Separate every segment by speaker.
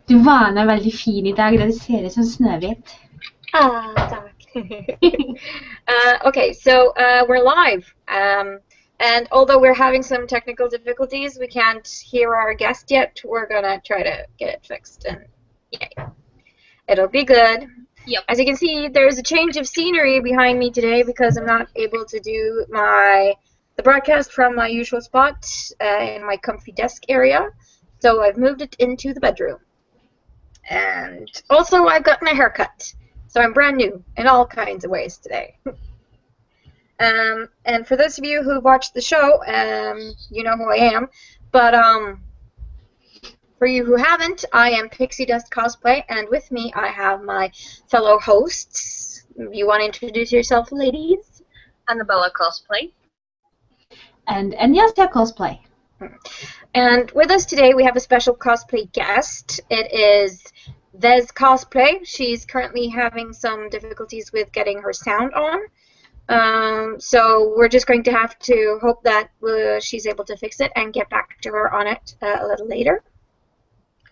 Speaker 1: Du varner veldig fin I dag, det ser ut som Snøhvit.
Speaker 2: Okay, so we're live. And although we're having some technical difficulties, we can't hear our guest yet. We're gonna try to get it fixed, and yeah, it'll be good.
Speaker 3: Yep.
Speaker 2: As you can see, there's a change of scenery behind me today because I'm not able to do the broadcast from my usual spot in my comfy desk area. So I've moved it into the bedroom. And also I've gotten a haircut. So I'm brand new in all kinds of ways today. And for those of you who watched the show, you know who I am. But for you who haven't, I am Pixiedust Cosplay, and with me I have my fellow hosts. You want to introduce yourself, ladies?
Speaker 3: Annabella Cosplay.
Speaker 1: And Enyassia Cosplay.
Speaker 2: And with us today we have a special cosplay guest. It is Ves Cosplay. She's currently having some difficulties with getting her sound on. So we're just going to have to hope that she's able to fix it and get back to her on it a little later.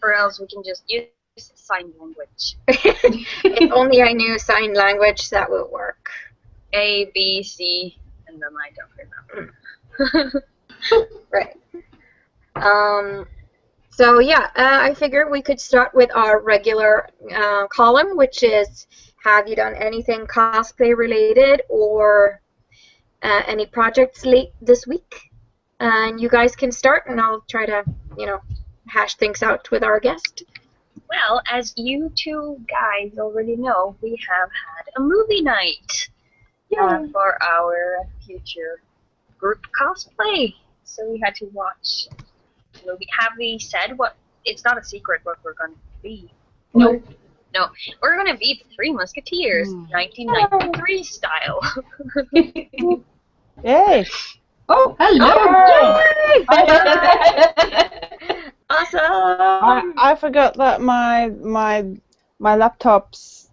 Speaker 3: Or else we can just use sign language.
Speaker 2: If only I knew sign language, that would work.
Speaker 3: A, B, C, and then I don't remember.
Speaker 2: Right. So yeah, I figure we could start with our regular column, which is, have you done anything cosplay related or any projects late this week? And you guys can start, and I'll try to, hash things out with our guest.
Speaker 3: Well, as you two guys already know, we have had a movie night for our future group cosplay. So we had to watch the movie. Have we said what? It's not a secret what we're going to be.
Speaker 1: No.
Speaker 3: No, we're going to be the Three Musketeers, 1993 style.
Speaker 4: Yay!
Speaker 1: Oh, hello!
Speaker 2: Awesome!
Speaker 4: I forgot that my laptop's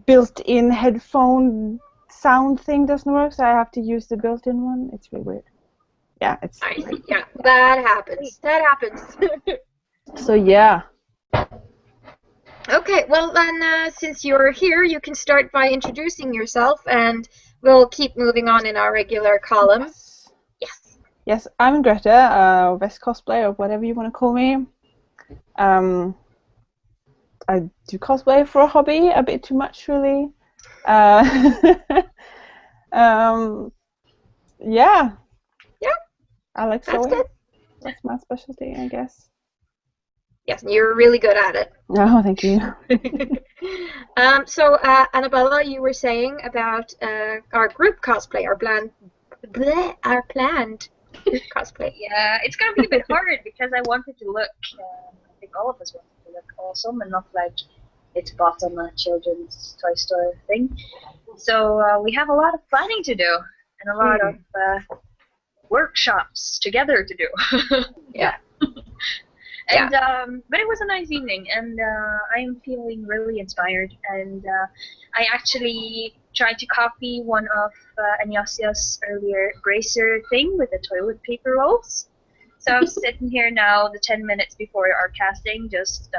Speaker 4: built-in headphone sound thing doesn't work, so I have to use the built-in one. It's really weird. Yeah, it's.
Speaker 2: Yeah, that happens. That happens.
Speaker 4: So yeah.
Speaker 2: Okay, well then, since you're here, you can start by introducing yourself, and we'll keep moving on in our regular column. Yes.
Speaker 4: Yes, I'm Greta, Ves Cosplay, or whatever you want to call me. I do cosplay for a hobby, a bit too much, really. Yeah. Yeah. I like sewing.
Speaker 2: That's good.
Speaker 4: That's my specialty, I guess.
Speaker 2: Yes, you're really good at it.
Speaker 4: Oh, thank you.
Speaker 2: So, Annabella, you were saying about our group cosplay, our planned cosplay.
Speaker 3: Yeah, it's going to be a bit hard because I wanted to look, I think all of us wanted to look awesome and not like it's bought on a children's toy store thing. So we have a lot of planning to do and a lot of workshops together to do.
Speaker 2: Yeah.
Speaker 3: And but it was a nice evening, and I'm feeling really inspired. And I actually tried to copy one of Enyassia's earlier bracer thing with the toilet paper rolls. So I'm sitting here now, the 10 minutes before our casting, just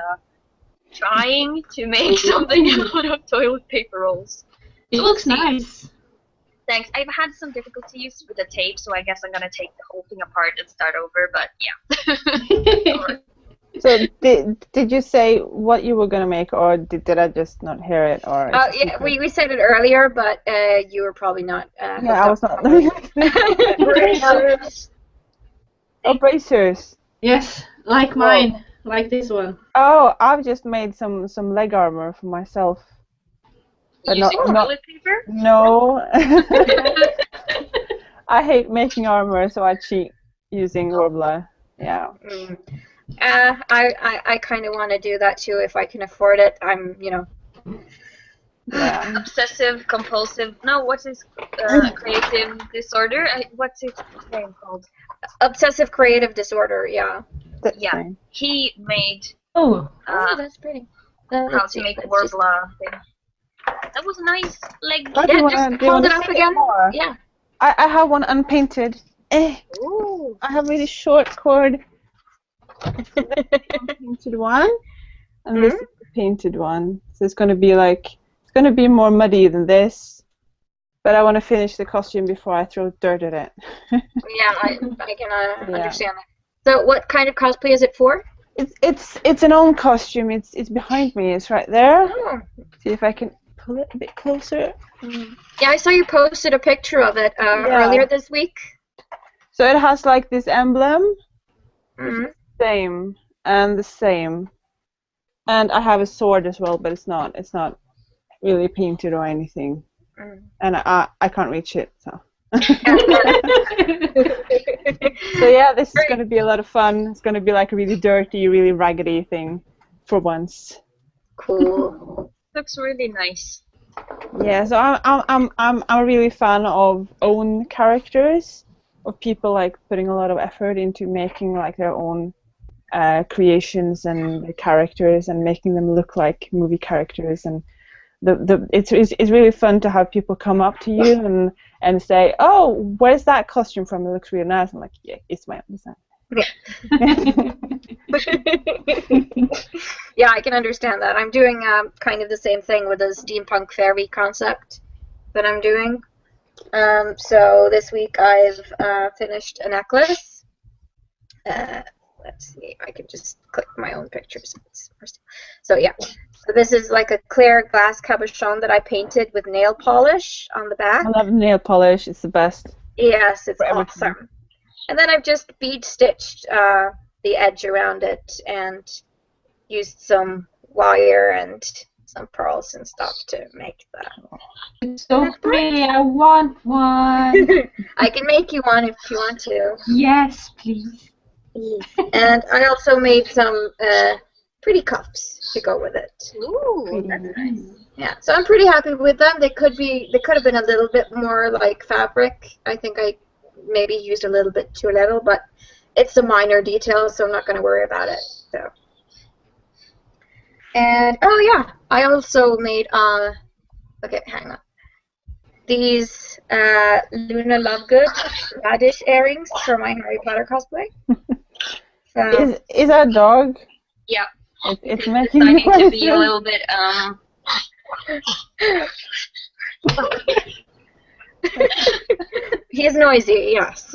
Speaker 3: trying to make something out of toilet paper rolls.
Speaker 1: It looks nice.
Speaker 3: Thanks. I've had some difficulties with the tape, so I guess I'm gonna take the whole thing apart and start over. But yeah.
Speaker 4: So did you say what you were gonna make, or did I just not hear it? Or
Speaker 2: Yeah, we said it earlier, but you were probably not.
Speaker 4: Yeah, I was not.
Speaker 2: Bracers.
Speaker 4: Oh, bracers.
Speaker 1: Yes, like mine, like this one.
Speaker 4: Oh, I've just made some leg armor for myself. But
Speaker 3: Using toilet paper?
Speaker 4: No. I hate making armor, so I cheat using Worbla. Yeah.
Speaker 2: I kind of want to do that too if I can afford it. I'm,
Speaker 4: Yeah.
Speaker 3: Obsessive compulsive. No, what's his creative disorder? What's his name called?
Speaker 2: Obsessive creative disorder. Yeah.
Speaker 4: That's
Speaker 3: Yeah.
Speaker 4: fine.
Speaker 3: He made.
Speaker 1: Oh.
Speaker 2: That's pretty.
Speaker 3: How to make a Worbla thing. That was a nice leg.
Speaker 4: Oh,
Speaker 2: Yeah, just hold it up again.
Speaker 4: More?
Speaker 2: Yeah.
Speaker 4: I have one unpainted.
Speaker 3: Ooh.
Speaker 4: I have really short cord. Painted one, and this is the painted one. So it's gonna be more muddy than this. But I want to finish the costume before I throw dirt at it.
Speaker 2: Yeah, I can understand that. So, what kind of cosplay is it for?
Speaker 4: It's an own costume. It's behind me. It's right there.
Speaker 2: Oh.
Speaker 4: See if I can pull it a bit closer.
Speaker 2: Yeah, I saw you posted a picture of it earlier this week.
Speaker 4: So it has like this emblem,
Speaker 2: Mm-hmm.
Speaker 4: same and the same, and I have a sword as well, but it's not really painted or anything, and I can't reach it, so. So yeah, this is going to be a lot of fun. It's going to be like a really dirty, really raggedy thing for once.
Speaker 2: Cool.
Speaker 3: Looks really nice.
Speaker 4: Yeah, so I'm a really fan of own characters, of people like putting a lot of effort into making like their own creations and the characters and making them look like movie characters, and it's really fun to have people come up to you and say, oh, where's that costume from? It looks really nice. I'm like, yeah, it's my own design.
Speaker 2: Yeah, I can understand that. I'm doing kind of the same thing with a steampunk fairy concept that I'm doing. So this week I've finished a necklace. Let's see, I can just click my own pictures. So yeah, so this is like a clear glass cabochon that I painted with nail polish on the back.
Speaker 4: I love nail polish, it's the best.
Speaker 2: Yes, it's awesome. And then I've just bead stitched the edge around it and used some wire and some pearls and stuff to make that.
Speaker 1: It's so pretty, I want one.
Speaker 2: I can make you one if you want to.
Speaker 1: Yes, please.
Speaker 2: And I also made some pretty cuffs to go with it.
Speaker 3: Ooh, that's nice.
Speaker 2: Yeah, so I'm pretty happy with them. They could have been a little bit more like fabric. I think I maybe used a little bit too little, but it's a minor detail, so I'm not going to worry about it. So. And oh yeah, I also made okay, hang on. These Luna Lovegood radish earrings for my Harry Potter cosplay. So,
Speaker 4: is that a dog?
Speaker 3: Yeah.
Speaker 4: It's making me
Speaker 3: to be a little bit
Speaker 2: He's noisy, yes.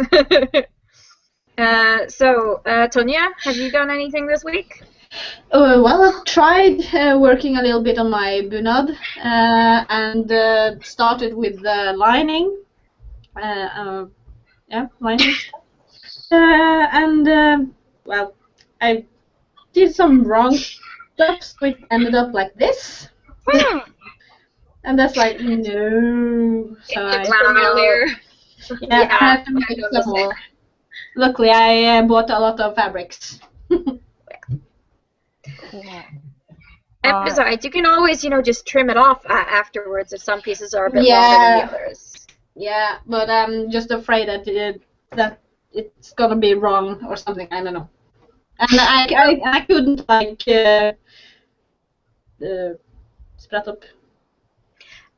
Speaker 2: So, Tonya, have you done anything this week?
Speaker 1: Well, I've tried working a little bit on my bunad and started with the lining. Lining. Well, I did some wrong stuff, so it ended up like this. And that's like, no. So I have to make some more. Luckily, I bought a lot of fabrics.
Speaker 2: And besides, you can always, just trim it off afterwards if some pieces are a bit longer than the others.
Speaker 1: Yeah, but I'm just afraid that it's gonna be wrong or something. I don't know. And I couldn't split up.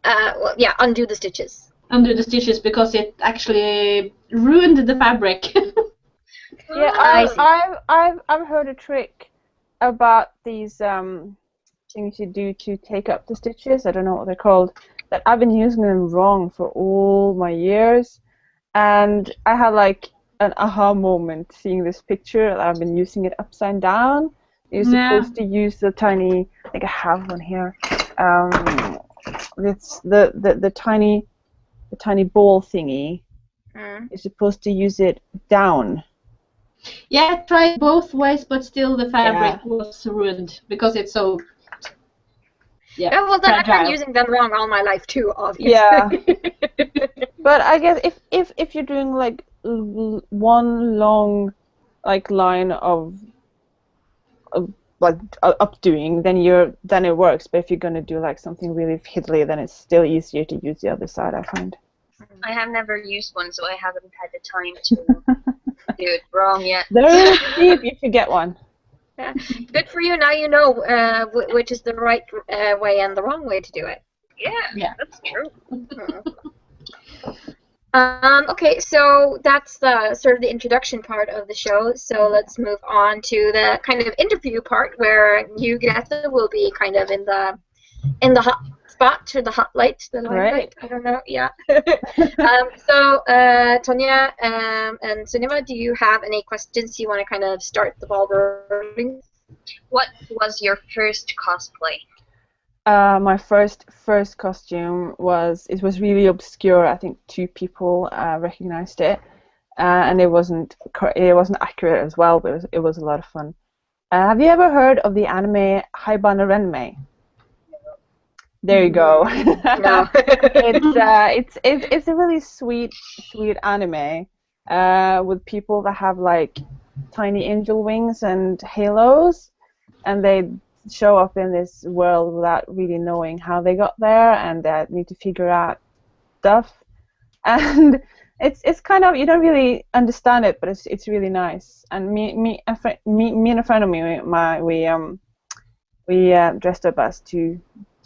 Speaker 2: Well, yeah, undo the stitches.
Speaker 1: Undo the stitches because it actually ruined the fabric.
Speaker 4: Yeah, I've heard a trick about these things you do to take up the stitches. I don't know what they're called. That I've been using them wrong for all my years, and I had like an aha moment seeing this picture. That I've been using it upside down. You're supposed to use the tiny. I think I have one here. It's the tiny ball thingy. You're supposed to use it down.
Speaker 1: Yeah, I tried both ways, but still the fabric was ruined because it's so.
Speaker 2: Yeah, well, then I've been using them wrong all my life too, obviously.
Speaker 4: Yeah. But I guess if you're doing like one long like line of like updoing, then it works. But if you're gonna do like something really fiddly, then it's still easier to use the other side, I find.
Speaker 3: I have never used one, so I haven't had the time to do it wrong yet.
Speaker 4: They're cheap. You should get one.
Speaker 2: Yeah. Good for you. Now you know which is the right way and the wrong way to do it.
Speaker 3: Yeah, that's true.
Speaker 2: Okay, so that's the sort of the introduction part of the show. So let's move on to the kind of interview part where you, Greta, will be kind of in the hot spot or the hot light, the limelight. I don't know. Yeah. So Tonya and Sunima, do you have any questions you want to kind of start the ball rolling?
Speaker 3: What was your first cosplay?
Speaker 4: My first costume was really obscure. I think 2 people recognized it, and it wasn't accurate as well, but it was a lot of fun. Have you ever heard of the anime Haibana Renmei? There you go.
Speaker 2: No.
Speaker 4: It's a really sweet anime with people that have like tiny angel wings and halos, and they show up in this world without really knowing how they got there, and they need to figure out stuff. And it's kind of, you don't really understand it, but it's really nice. And me and a friend of me, we dressed up as two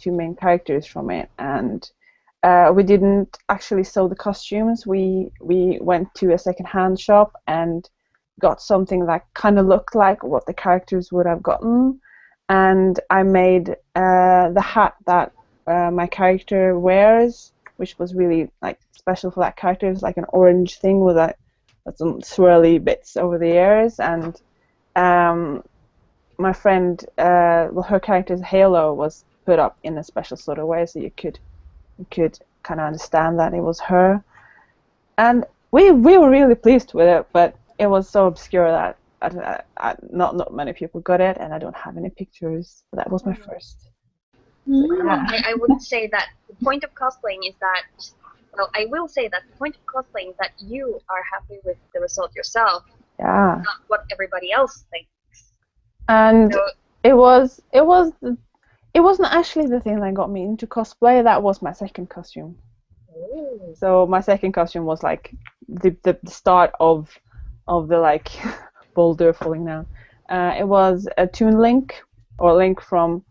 Speaker 4: main characters from it, and we didn't actually sew the costumes. We went to a second-hand shop and got something that kind of looked like what the characters would have gotten, and I made the hat that my character wears, which was really like special for that character. It's like an orange thing with some swirly bits over the ears, and my friend, her character's halo was put up in a special sort of way, so you could kind of understand that it was her. And we were really pleased with it, but it was so obscure that not many people got it, and I don't have any pictures. But that was my first.
Speaker 3: I would say that the point of cosplaying is that, well, I will say that the point of cosplaying is that you are happy with the result yourself,
Speaker 4: Yeah.
Speaker 3: not what everybody else thinks.
Speaker 4: And
Speaker 3: So,
Speaker 4: it wasn't actually the thing that got me into cosplay. That was my second costume.
Speaker 3: ooh.
Speaker 4: So my second costume was like the start of the like boulder falling down. It was a Toon Link, or Link from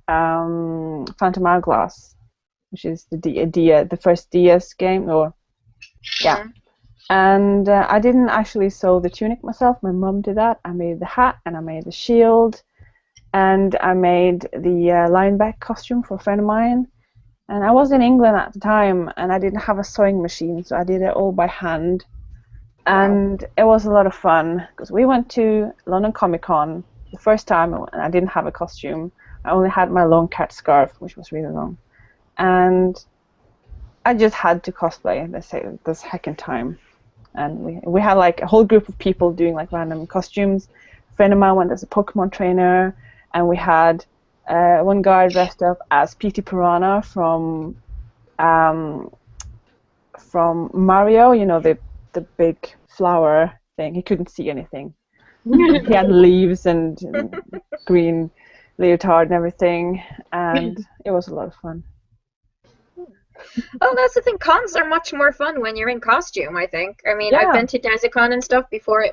Speaker 4: Phantom Hourglass, which is the first DS game, or yeah. And I didn't actually sew the tunic myself. My mum did that. I made the hat, and I made the shield, and I made the lineback costume for a friend of mine. And I was in England at the time, and I didn't have a sewing machine, so I did it all by hand. And it was a lot of fun, because we went to London Comic Con the first time, and I didn't have a costume. I only had my long cat scarf, which was really long. And I just had to cosplay the second time. And we had like a whole group of people doing like random costumes. A friend of mine went as a Pokemon trainer, and we had one guy dressed up as P.T. Piranha from Mario, you know, the big flower thing. He couldn't see anything. He had leaves and green leotard and everything, and it was a lot of fun.
Speaker 2: Oh, that's the thing. Cons are much more fun when you're in costume, I think. I mean,
Speaker 4: Yeah.
Speaker 2: I've been to Desicon and stuff before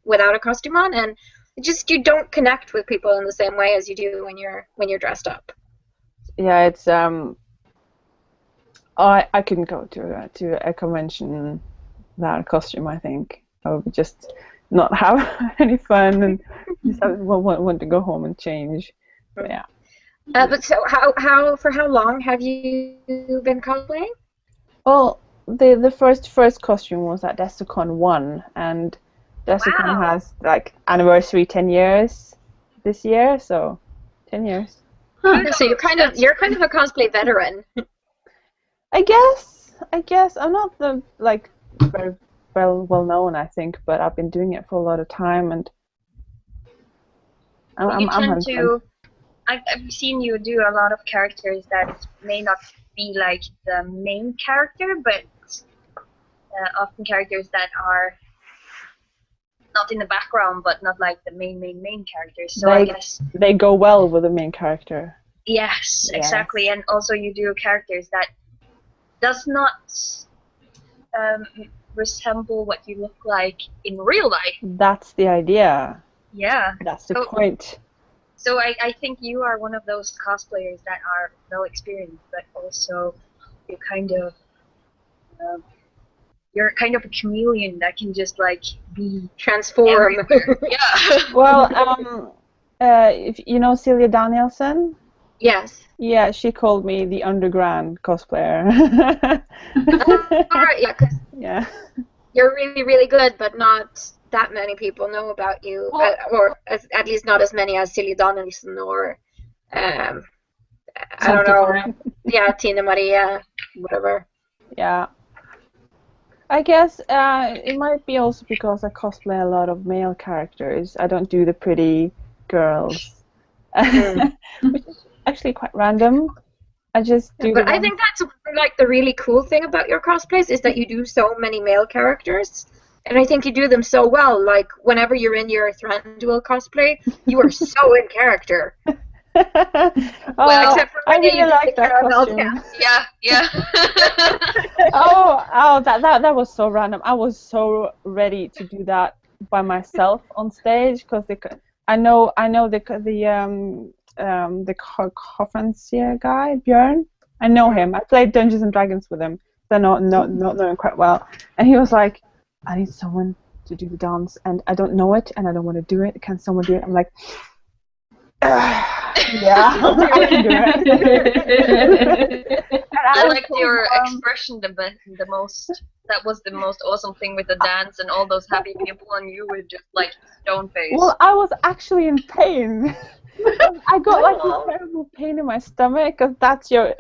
Speaker 2: without a costume on, and you don't connect with people in the same way as you do when you're dressed up.
Speaker 4: Yeah, it's I couldn't go to a convention without a costume. I think I would just not have any fun and just want to go home and change. But yeah.
Speaker 2: But so for how long have you been cosplaying?
Speaker 4: Well, the first costume was at Desicon 1, and Desicon
Speaker 3: Wow.
Speaker 4: has like anniversary 10 years this year, so 10 years.
Speaker 2: So you're kind of a cosplay veteran.
Speaker 4: I guess I'm not the like very well known, I think, but I've been doing it for a lot of time, and I'm having fun.
Speaker 3: I've seen you do a lot of characters that may not be like the main character, but often characters that are not in the background, but not like the main characters. So I guess
Speaker 4: they go well with the main character.
Speaker 3: yes, exactly. And also you do characters that does not resemble what you look like in real life.
Speaker 4: That's the idea.
Speaker 3: Yeah.
Speaker 4: That's the point.
Speaker 3: So I think you are one of those cosplayers that are well experienced, but also you kind of you're kind of a chameleon that can just like be
Speaker 2: Transform.
Speaker 3: everywhere. Yeah.
Speaker 4: Well, if you know Celia Danielson,
Speaker 2: Yes.
Speaker 4: yeah, she called me the underground cosplayer.
Speaker 2: All right, yeah, 'cause
Speaker 4: Yeah.
Speaker 2: you're really, really good, but not that many people know about you,
Speaker 1: Well-
Speaker 2: or at least not as many as Silly Donaldson or, I don't
Speaker 1: Santa
Speaker 2: know,
Speaker 1: Maria.
Speaker 2: yeah, Tina Maria, whatever.
Speaker 4: Yeah. I guess it might be also because I cosplay a lot of male characters. I don't do the pretty girls, which is actually quite random. I just do
Speaker 2: But
Speaker 4: the
Speaker 2: I
Speaker 4: ones.
Speaker 2: think that's like the really cool thing about your cosplays is that you do so many male characters. And I think you do them so well. Like whenever you're in your Thranduil cosplay, you are so in character.
Speaker 4: Oh,
Speaker 2: Except for
Speaker 4: I
Speaker 2: when you
Speaker 4: really
Speaker 2: did
Speaker 4: like
Speaker 2: the
Speaker 4: that
Speaker 2: caramel
Speaker 4: costume.
Speaker 3: Yeah, yeah.
Speaker 4: Oh, that was so random. I was so ready to do that by myself on stage because I know the conferencier guy Björn. I know him. I played Dungeons and Dragons with him. So not know him quite well. And he was like, I need someone to do the dance, and I don't know it, and I don't want to do it. Can someone do it? I'm like, yeah, I can do it.
Speaker 3: I liked your expression the most. That was the most awesome thing with the dance and all those happy people, and you were just like stone faced.
Speaker 4: Well, I was actually in pain. I got like this terrible pain in my stomach because that's your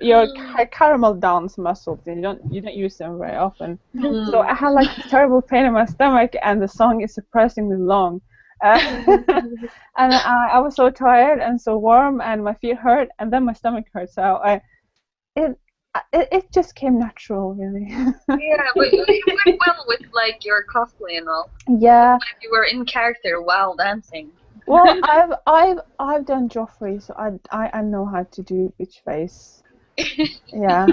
Speaker 4: caramel dance muscles. And you don't use them very often. So I had like this terrible pain in my stomach, and the song is surprisingly long. And I was so tired and so warm, and my feet hurt, and then my stomach hurt. So it just came natural, really.
Speaker 3: Yeah, but it went well with like your cosplay and all.
Speaker 4: Yeah.
Speaker 3: Like you were in character while dancing.
Speaker 4: Well, I've done Joffrey, so I know how to do bitch face. Yeah.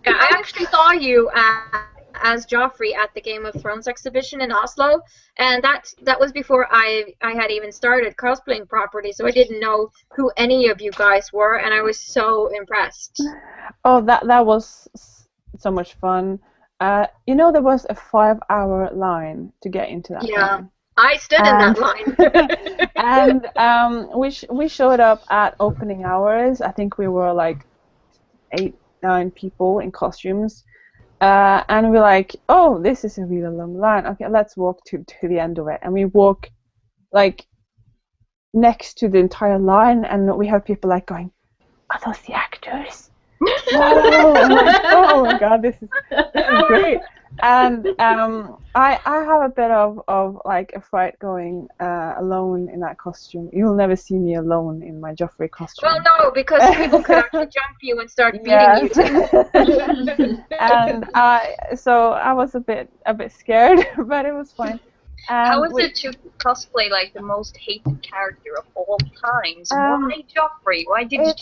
Speaker 2: Yeah, I actually saw you as Joffrey at the Game of Thrones exhibition in Oslo, and that was before I had even started cosplaying properly, so I didn't know who any of you guys were, and I was so impressed.
Speaker 4: Oh, that was so much fun. You know, there was a 5-hour line to get into that
Speaker 2: Yeah.
Speaker 4: thing.
Speaker 2: I stood in that line.
Speaker 4: And we showed up at opening hours. I think we were like 8, 9 people in costumes. And we're like, oh, this is a really long line. Okay, let's walk to the end of it. And we walk like next to the entire line, and we have people like going, are those the actors? Oh, I'm like, oh my god, this is great. And I have a bit of like a fright going alone in that costume. You'll never see me alone in my Joffrey costume.
Speaker 2: Well, no, because people could actually jump you and start beating you.
Speaker 4: And so I was a bit scared, but it was fine.
Speaker 3: How is it to cosplay like the most hated character of all times? Why Joffrey? Why did you?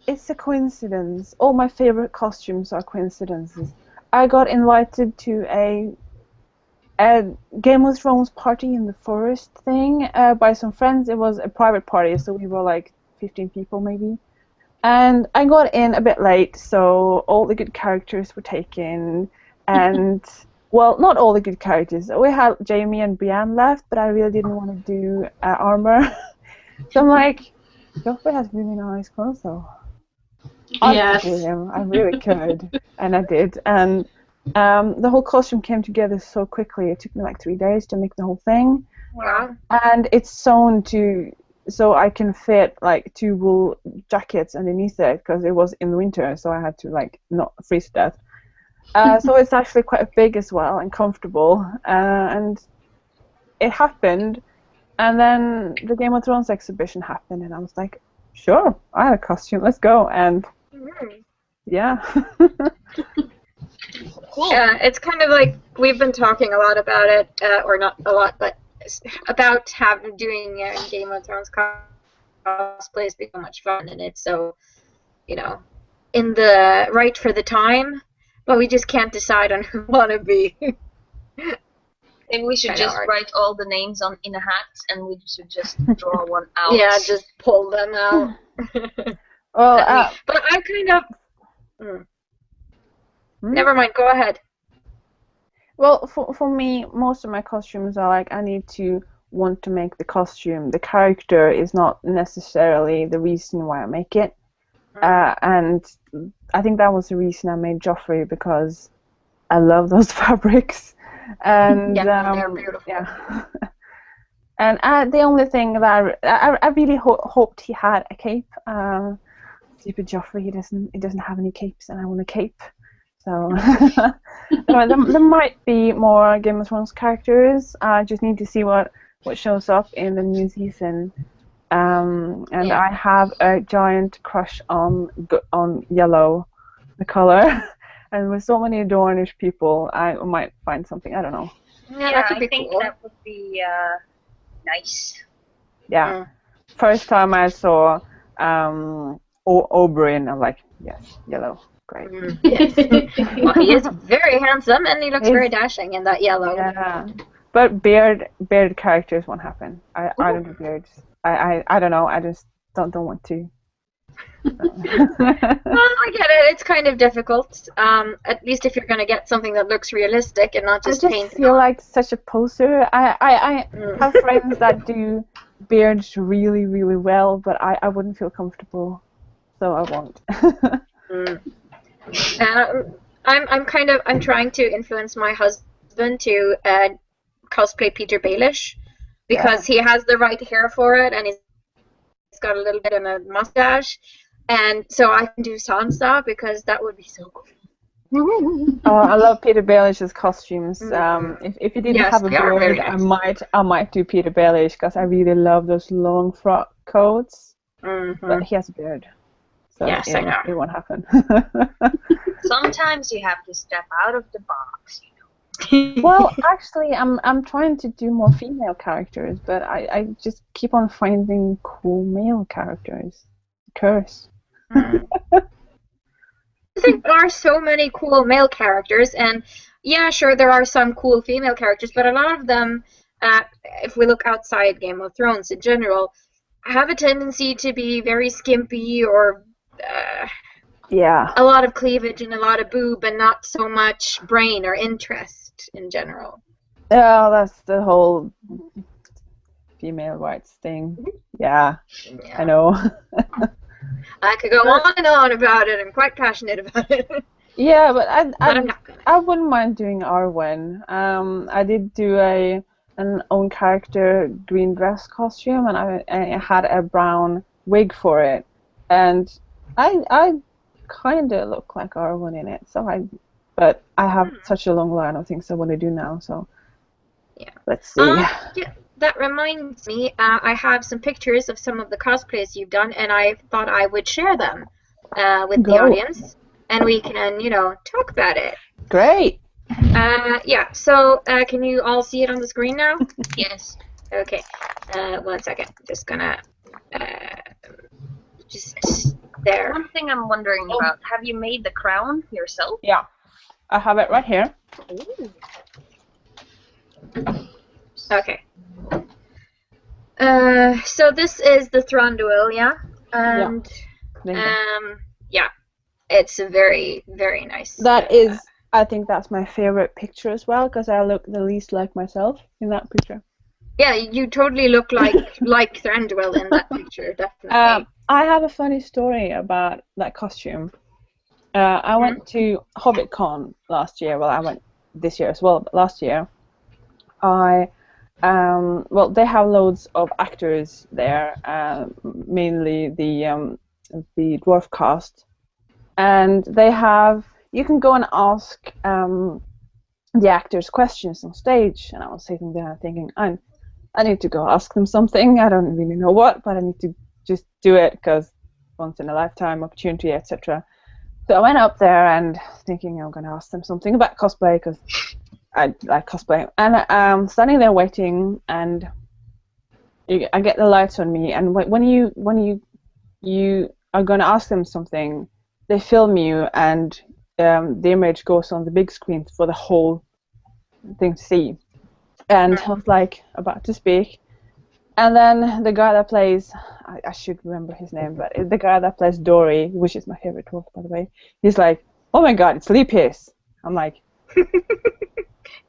Speaker 4: It's a coincidence. All my favorite costumes are coincidences. I got invited to a Game of Thrones party in the forest thing by some friends. It was a private party, so we were like 15 people maybe. And I got in a bit late, so all the good characters were taken. And, well, not all the good characters. We had Jamie and Brienne left, but I really didn't want to do armor. So I'm like, Joffrey has really nice clothes though. I could do him. I really could, and I did. And the whole costume came together so quickly. It took me like 3 days to make the whole thing.
Speaker 2: Wow.
Speaker 4: And it's sewn so I can fit like 2 wool jackets underneath it because it was in winter, so I had to like not freeze to death. So it's actually quite big as well and comfortable. And it happened, and then the Game of Thrones exhibition happened, and I was like, sure, I have a costume, let's go. And yeah.
Speaker 3: Cool.
Speaker 2: Yeah, it's kind of like we've been talking a lot about it, or not a lot, but about doing Game of Thrones cosplay has become much fun, and it's so, in the right for the time, but we just can't decide on who we want to be.
Speaker 3: Maybe we should just write all the names in a hat, and we should just draw one out.
Speaker 2: Yeah, just pull them out.
Speaker 4: Well,
Speaker 2: but I kind of. Never mind, go ahead.
Speaker 4: Well, for me, most of my costumes are like I need to want to make the costume. The character is not necessarily the reason why I make it. And I think that was the reason I made Joffrey, because I love those fabrics. And
Speaker 2: they're beautiful.
Speaker 4: Yeah. And the only thing that I really hoped he had a cape. Stupid Joffrey, he doesn't have any capes, and I want a cape. So there might be more Game of Thrones characters. I just need to see what shows up in the new season. I have a giant crush on yellow, the color. And with so many Dornish people, I might find something. I don't know.
Speaker 2: Yeah, that could be
Speaker 3: I think
Speaker 2: cool.
Speaker 3: that would be nice.
Speaker 4: Yeah. First time I saw Oberyn, I'm like, yes, yellow, great.
Speaker 2: Yes. Well, he is very handsome, and he looks very dashing in that yellow.
Speaker 4: Yeah. But beard characters won't happen. I don't do beards. I don't know. I just don't want to.
Speaker 2: Well, I get it. It's kind of difficult. At least if you're going to get something that looks realistic and not just painted.
Speaker 4: I just feel like such a poser. I have friends that do beards really, really well, but I wouldn't feel comfortable, so I won't.
Speaker 2: I'm trying to influence my husband to cosplay Peter Baelish, because he has the right hair for it, and he's got a little bit of a mustache, and so I can do Sansa, because that would be so cool.
Speaker 4: Oh, I love Peter Baelish's costumes. If he didn't have a beard, nice. I might do Peter Baelish, because I really love those long frock coats. But he has a beard, so
Speaker 2: I know.
Speaker 4: It won't happen.
Speaker 3: Sometimes you have to step out of the box.
Speaker 4: Well, actually, I'm trying to do more female characters, but I just keep on finding cool male characters. Curse.
Speaker 2: I think there are so many cool male characters, and yeah, sure, there are some cool female characters, but a lot of them, if we look outside Game of Thrones in general, have a tendency to be very skimpy, or a lot of cleavage and a lot of boob, and not so much brain or interest in general.
Speaker 4: Yeah, that's the whole female rights thing. Yeah. I know.
Speaker 2: I could go on and on about it. I'm quite passionate about it.
Speaker 4: Yeah, but
Speaker 2: I'm not gonna.
Speaker 4: I wouldn't mind doing Arwen. I did do an own character green dress costume, and I had a brown wig for it, and I kind of look like Arwen in it. But I have such a long line of things I want to do now. So let's see.
Speaker 2: That reminds me, I have some pictures of some of the cosplays you've done, and I thought I would share them with the audience, and we can, talk about it.
Speaker 4: Great.
Speaker 2: So can you all see it on the screen now?
Speaker 3: Yes.
Speaker 2: Okay. 1 second. I'm just gonna just there.
Speaker 3: One thing I'm wondering about, have you made the crown yourself?
Speaker 4: Yeah. I have it right here.
Speaker 3: Ooh.
Speaker 2: Okay. So this is the Thranduil, and it's a very, very nice.
Speaker 4: That is, I think that's my favorite picture as well, because I look the least like myself in that picture.
Speaker 2: Yeah, you totally look like Thranduil in that picture, definitely.
Speaker 4: I have a funny story about that costume. I went to HobbitCon last year. Well, I went this year as well, but last year they have loads of actors there, mainly the dwarf cast, and you can go and ask the actors questions on stage. And I was sitting there thinking, I need to go ask them something. I don't really know what, but I need to just do it because once in a lifetime opportunity, etc. So I went up there and thinking I'm going to ask them something about cosplay because I like cosplay, and I'm standing there waiting, and I get the lights on me, and when you are going to ask them something, they film you, and the image goes on the big screen for the whole thing to see. And I was like about to speak, and then the guy that plays, I should remember his name, but the guy that plays Dory, which is my favorite dwarf by the way, he's like, oh my god, it's leap years. I'm like,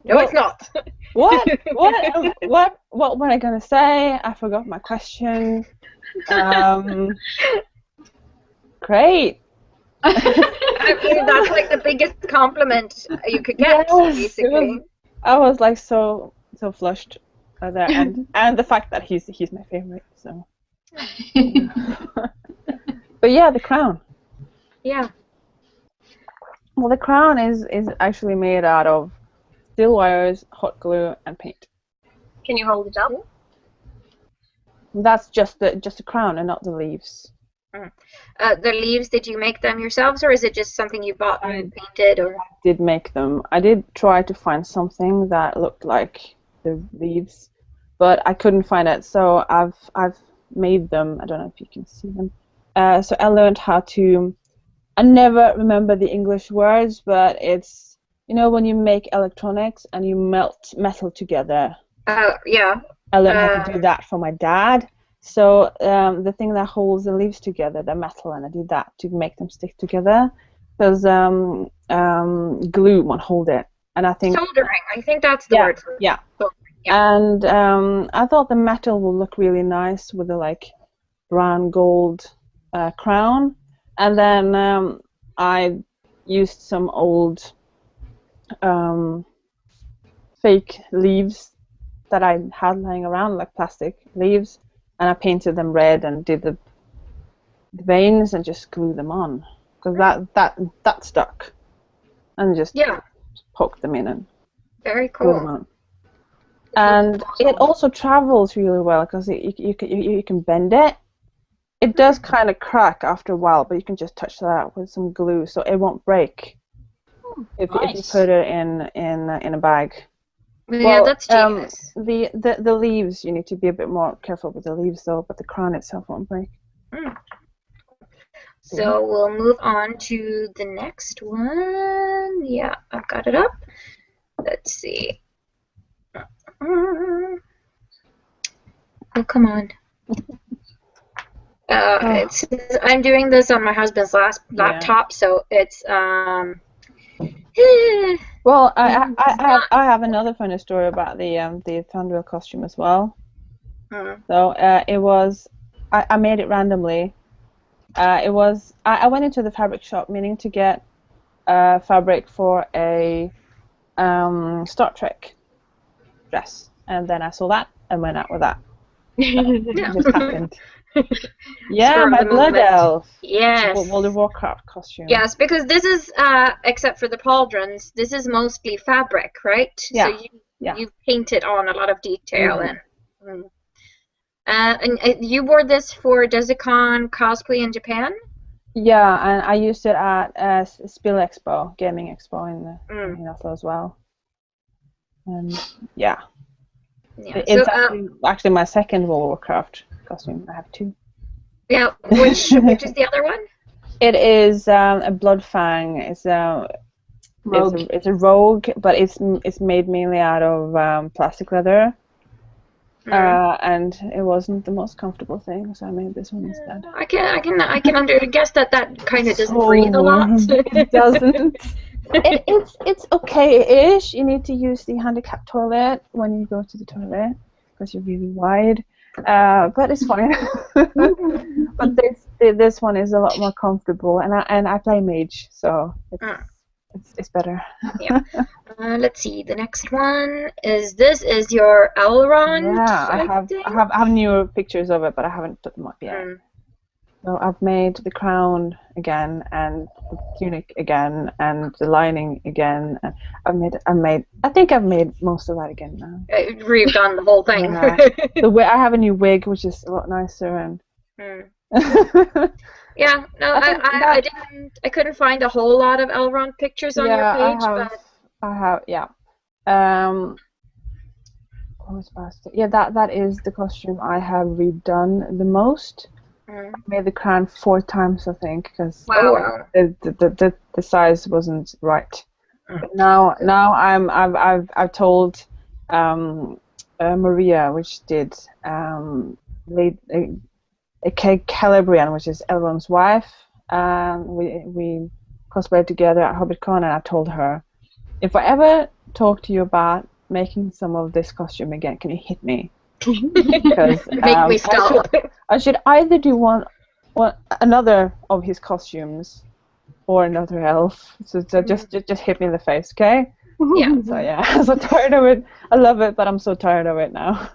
Speaker 2: No, it's not.
Speaker 4: what? What am I gonna say? I forgot my question. Great.
Speaker 2: I mean, that's like the biggest compliment you could get,
Speaker 4: Yes,
Speaker 2: basically.
Speaker 4: I was like so flushed there, and the fact that he's my favorite. So, but yeah, the crown.
Speaker 2: Yeah.
Speaker 4: Well, the crown is actually made out of steel wires, hot glue, and paint.
Speaker 3: Can you hold it up?
Speaker 4: That's just the crown and not the leaves.
Speaker 2: The leaves, did you make them yourselves, or is it just something you bought and painted? Or
Speaker 4: I did make them. I did try to find something that looked like the leaves, but I couldn't find it. So I've made them. I don't know if you can see them. So I learned how to. I never remember the English words, but it's when you make electronics and you melt metal together.
Speaker 2: Yeah.
Speaker 4: I learned how to do that for my dad. So the thing that holds the leaves together, the metal, and I did that to make them stick together, because glue won't hold it. And I think
Speaker 2: soldering. I think that's the word for it.
Speaker 4: Yeah.
Speaker 2: Yeah.
Speaker 4: And I thought the metal will look really nice with the like brown gold crown. And then I used some old fake leaves that I had lying around, like plastic leaves, and I painted them red and did the veins and just glued them on, because that stuck, and just poked them in and
Speaker 2: very
Speaker 4: glue them
Speaker 2: cool.
Speaker 4: on. And it also travels really well because you can bend it. It does kind of crack after a while, but you can just touch that with some glue, so it won't break if you put it in a bag.
Speaker 2: Yeah, that's genius.
Speaker 4: The leaves, you need to be a bit more careful with the leaves though, but the crown itself won't break.
Speaker 2: So we'll move on to the next one. Yeah, I've got it up. Let's see. Oh, come on. I'm doing this on my husband's laptop, so it's
Speaker 4: Well, I have another funny story about the Thunderwheel costume as well. So it was I made it randomly. It was I went into the fabric shop meaning to get fabric for a Star Trek dress, and then I saw that and went out with that. It just happened. Yeah, my blood elf.
Speaker 2: Yes.
Speaker 4: World of Warcraft costume.
Speaker 2: Yes, because this is, except for the pauldrons, this is mostly fabric, right?
Speaker 4: Yeah.
Speaker 2: So you've painted on a lot of detail. And you wore this for Desicon Cosplay in Japan?
Speaker 4: Yeah, and I used it at Spill Expo, Gaming Expo in Oslo as well. And yeah. It's actually my second World of Warcraft costume. I have two.
Speaker 2: Yeah, which is the other one?
Speaker 4: It is a Bloodfang. It's a rogue, but it's made mainly out of plastic leather. And it wasn't the most comfortable thing, so I made this one instead.
Speaker 2: I can guess that kind of doesn't breathe a lot.
Speaker 4: It doesn't. It's okay-ish. You need to use the handicap toilet when you go to the toilet because you're really wide. But it's fine. But this one is a lot more comfortable, and I play mage, so it's better.
Speaker 2: Yeah. Let's see. The next one is your Elrond.
Speaker 4: Yeah, I have newer pictures of it, but I haven't put them up yet. So I've made the crown again, and the tunic again, and the lining again. And I think I've made most of that again now.
Speaker 2: You've done the whole thing.
Speaker 4: I have a new wig, which is a lot nicer, and.
Speaker 2: Yeah, no, I couldn't find a whole lot of Elrond pictures on your page,
Speaker 4: I have, yeah. What was past it? Yeah, that is the costume I have redone the most. I made the crown 4 times, I think, because the size wasn't right. But now I've told Maria, which did Calabrian, which is Elrond's wife. We cosplayed together at HobbitCon, and I told her, if I ever talk to you about making some of this costume again, can you hit me? Because
Speaker 2: Make me stop.
Speaker 4: I should either do one another of his costumes or another elf. So just hit me in the face, okay?
Speaker 2: Yeah.
Speaker 4: So yeah, I'm so tired of it. I love it, but I'm so tired of it now.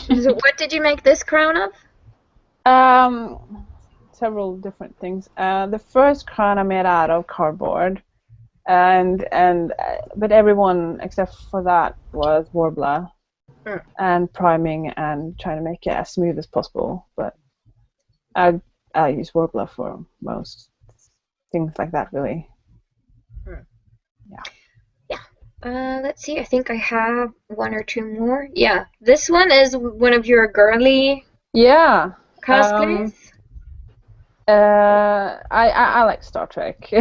Speaker 2: So what did you make this crown of?
Speaker 4: Several different things. The first crown I made out of cardboard, but everyone except for that was Warbler and priming and trying to make it as smooth as possible. But I use Warbler for most things like that, really. Yeah.
Speaker 2: Let's see. I think I have one or two more. Yeah, this one is one of your girly cosplays.
Speaker 4: I like Star Trek.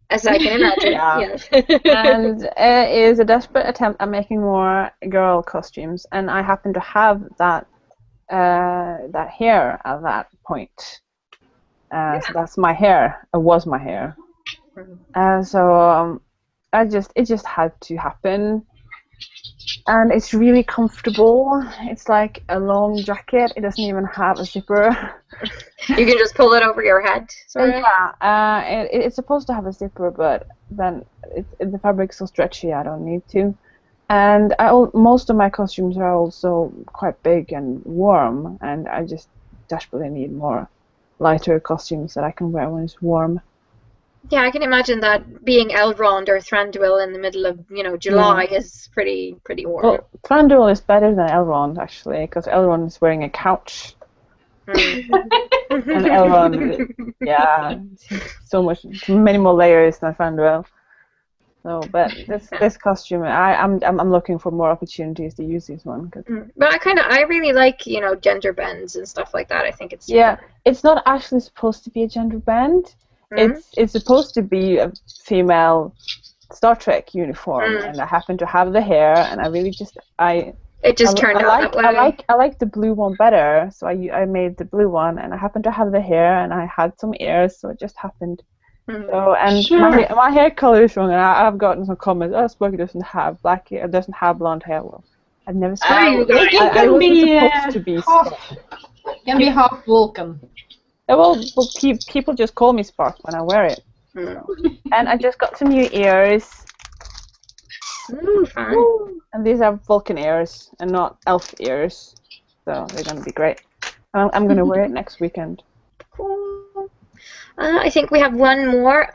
Speaker 2: As I can imagine.
Speaker 4: Yeah.
Speaker 2: Yes.
Speaker 4: And it is a desperate attempt at making more girl costumes, and I happen to have that hair at that point. So that's my hair. It was my hair. So it just had to happen, and it's really comfortable. It's like a long jacket. It doesn't even have a zipper.
Speaker 2: You can just pull it over your head. Sort of.
Speaker 4: Yeah, it's supposed to have a zipper, but then the fabric's so stretchy, I don't need to. And most of my costumes are also quite big and warm, and I just desperately need more lighter costumes that I can wear when it's warm.
Speaker 2: Yeah, I can imagine that being Elrond or Thranduil in the middle of July is pretty warm.
Speaker 4: Well, Thranduil is better than Elrond actually, because Elrond is wearing a couch. And Elrond, many more layers than Thranduil. So, but this costume, I'm looking for more opportunities to use this one.
Speaker 2: But I really like gender bends and stuff like that. I think it's
Speaker 4: it's not actually supposed to be a gender bend. It's supposed to be a female Star Trek uniform, and I happen to have the hair, and I really
Speaker 2: turned out that way.
Speaker 4: I like the blue one better, so I made the blue one, and I happen to have the hair, and I had some ears, so it just happened. So, and my hair color is wrong, and I've gotten some comments. Oh, Sparky doesn't have black hair, doesn't have blonde hair. Well, I've never seen it. I wasn't supposed to be.
Speaker 1: Can be half Vulcan.
Speaker 4: Well, people just call me Spark when I wear it. And I just got some new ears.
Speaker 2: Fun.
Speaker 4: And these are Vulcan ears and not elf ears. So they're going to be great. I'm going to wear it next weekend.
Speaker 2: Cool. I think we have one more.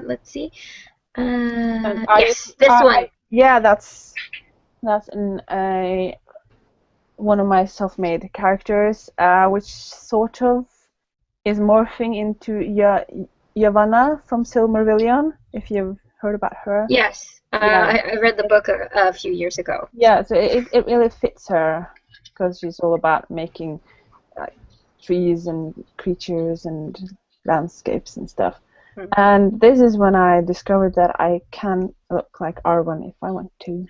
Speaker 2: Let's see. Yes, this one.
Speaker 4: That's one of my self-made characters, which sort of is morphing into Yavanna from Silmarillion, if you've heard about her.
Speaker 2: Yes, I read the book a few years ago.
Speaker 4: Yeah, so it really fits her, because she's all about making trees and creatures and landscapes and stuff. And this is when I discovered that I can look like Arwen if I want to.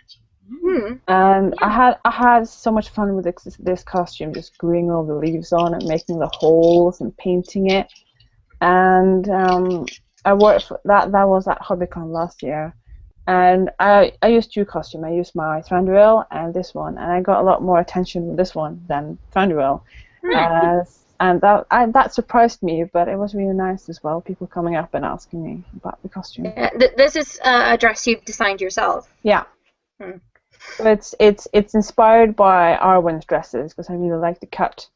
Speaker 4: And I had so much fun with this costume, just gluing all the leaves on and making the holes and painting it. And I worked for that was at HobbyCon last year, and I used two costumes. I used my Thranduil and this one, and I got a lot more attention with this one than Thranduil. And that surprised me, but it was really nice as well. People coming up and asking me about the costume.
Speaker 2: This is a dress you've designed yourself.
Speaker 4: Yeah. It's inspired by Arwen's dresses, because I really like the cut.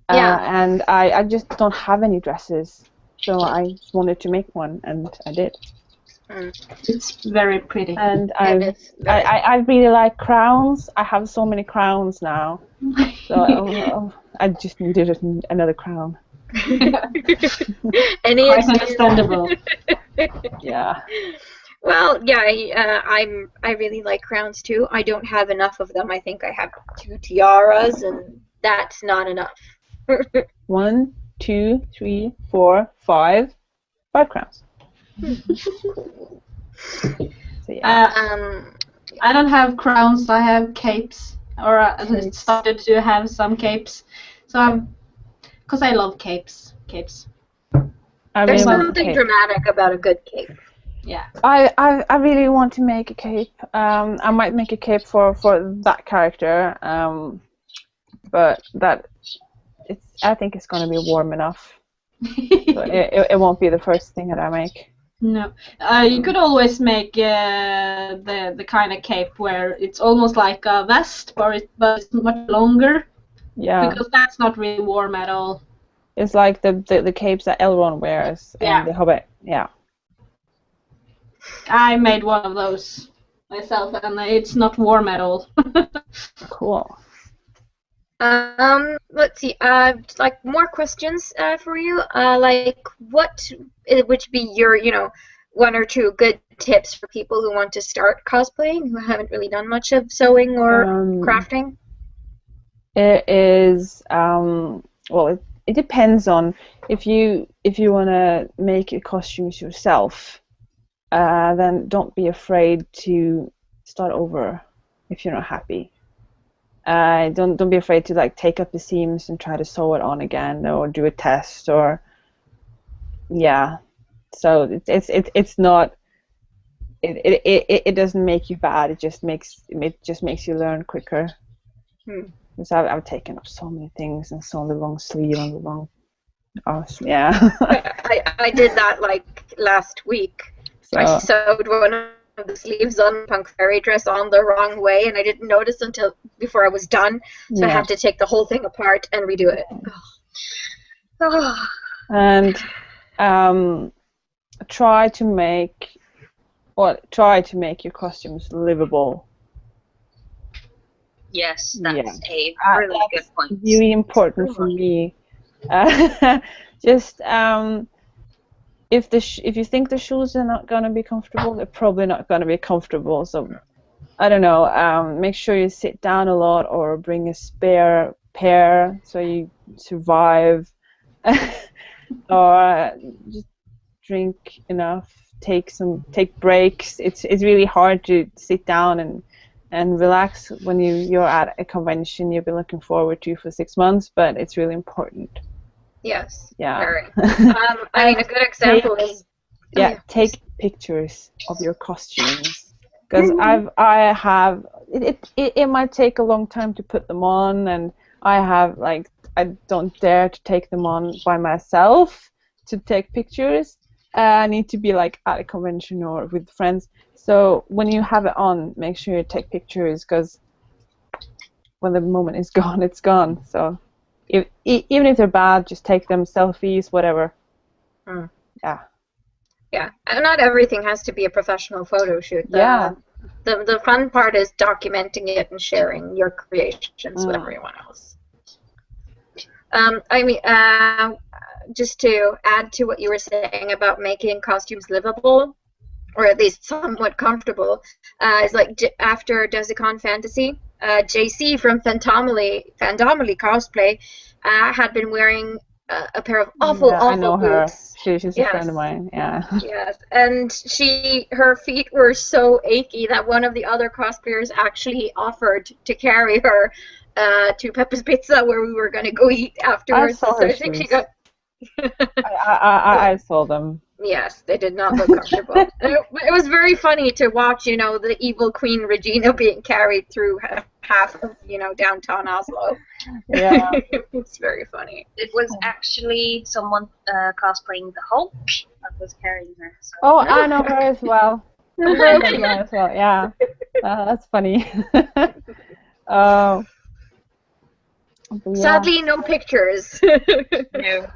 Speaker 4: And I just don't have any dresses, so I just wanted to make one, and I did.
Speaker 1: It's very pretty.
Speaker 4: And I really like crowns. I have so many crowns now, so I just needed another crown.
Speaker 1: Quite understandable.
Speaker 4: Yeah.
Speaker 2: Well, yeah, I really like crowns too. I don't have enough of them. I think I have 2 tiaras, and that's not enough.
Speaker 4: 1, 2, 3, 4, 5 crowns. So, yeah.
Speaker 1: I don't have crowns. I have capes, or I started to have some capes. So because I love capes.
Speaker 4: I
Speaker 2: There's
Speaker 4: really want a
Speaker 2: something
Speaker 4: cape.
Speaker 2: dramatic about a good cape.
Speaker 1: Yeah.
Speaker 4: I really want to make a cape. I might make a cape for that character. But I think it's gonna be warm enough. So it won't be the first thing that I make.
Speaker 1: No, you could always make the kind of cape where it's almost like a vest, but it's much longer.
Speaker 4: Yeah.
Speaker 1: Because that's not really warm at all.
Speaker 4: It's like the capes that Elrond wears
Speaker 1: Yeah.
Speaker 4: in The Hobbit. Yeah.
Speaker 1: I made one of those myself, and it's not warm at all.
Speaker 4: Cool.
Speaker 2: Let's see. Like more questions for you. Like what would be your, one or two good tips for people who want to start cosplaying, who haven't really done much of sewing or crafting?
Speaker 4: It is well, it depends on if you want to make your costumes yourself. Then don't be afraid to start over if you're not happy. Don't be afraid to like take up the seams and try to sew it on again or do a test or yeah. So it's not it doesn't make you bad. It just makes you learn quicker. Because I've taken up so many things and sewn the wrong sleeve on the wrong. Oh yeah.
Speaker 2: I did that like last week.
Speaker 4: So,
Speaker 2: I sewed one of the sleeves on Punk Fairy dress on the wrong way, and I didn't notice until before I was done. So I had to take the whole thing apart and redo it.
Speaker 4: And try to make your costumes livable.
Speaker 3: Yes, that's a really good point.
Speaker 4: Really important for me. Just if you think the shoes are not gonna be comfortable, they're probably not gonna be comfortable. So I don't know. Make sure you sit down a lot or bring a spare pair so you survive. Or just drink enough. Take breaks. It's really hard to sit down and relax when you're at a convention you've been looking forward to for 6 months, but it's really important.
Speaker 2: Yes.
Speaker 4: Yeah.
Speaker 2: Very. I mean, a good example is.
Speaker 4: Take pictures of your costumes because I have it might take a long time to put them on, and I don't dare to take them on by myself to take pictures. I need to be like at a convention or with friends. So when you have it on, make sure you take pictures because when the moment is gone, it's gone. So even if they're bad, just take them, selfies, whatever. Yeah.
Speaker 2: Yeah, and not everything has to be a professional photo shoot. The fun part is documenting it and sharing your creations with everyone else. I mean, just to add to what you were saying about making costumes livable, or at least somewhat comfortable, is like after Desicon Fantasy, JC from Fandomily Cosplay had been wearing a pair of awful
Speaker 4: I know her.
Speaker 2: boots.
Speaker 4: She's a friend of mine. Yeah.
Speaker 2: Yes, and her feet were so achy that one of the other cosplayers actually offered to carry her to Peppa's Pizza, where we were going to go eat afterwards.
Speaker 4: I saw her
Speaker 2: I think she got.
Speaker 4: I saw them.
Speaker 2: Yes, they did not look comfortable. It was very funny to watch, the evil Queen Regina being carried through half of, downtown Oslo.
Speaker 4: Yeah.
Speaker 2: It's very funny.
Speaker 3: It was actually someone cosplaying the Hulk that was carrying her. So.
Speaker 4: Oh, I know her as well. Yeah. That's funny.
Speaker 2: Sadly, no pictures.
Speaker 3: No.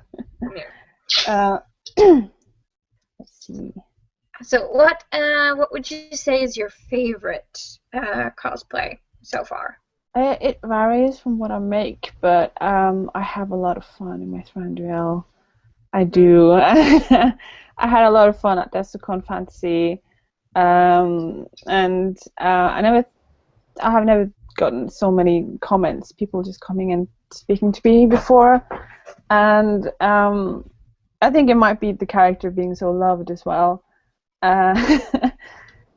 Speaker 4: Let's see.
Speaker 2: So what would you say is your favorite cosplay so far?
Speaker 4: It varies from what I make, but I have a lot of fun in my Thranduil. I do. I had a lot of fun at Desicon Fantasy, and I have never gotten so many comments, people just coming and speaking to me before, and I think it might be the character being so loved as well.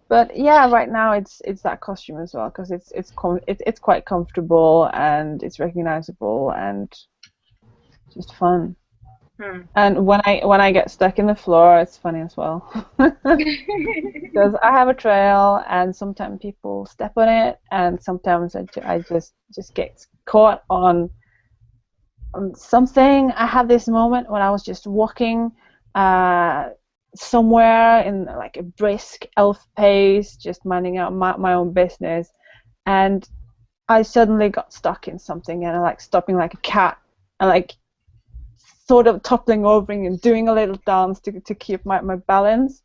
Speaker 4: But yeah, right now it's that costume as well because it's quite comfortable and it's recognizable and just fun. And when I get stuck in the floor, it's funny as well. Because I have a trail, and sometimes people step on it, and sometimes I just get caught on something. I had this moment when I was just walking somewhere in like a brisk elf pace, just minding out my own business, and I suddenly got stuck in something, and I like stopping like a cat, and like sort of toppling over and doing a little dance to keep my balance.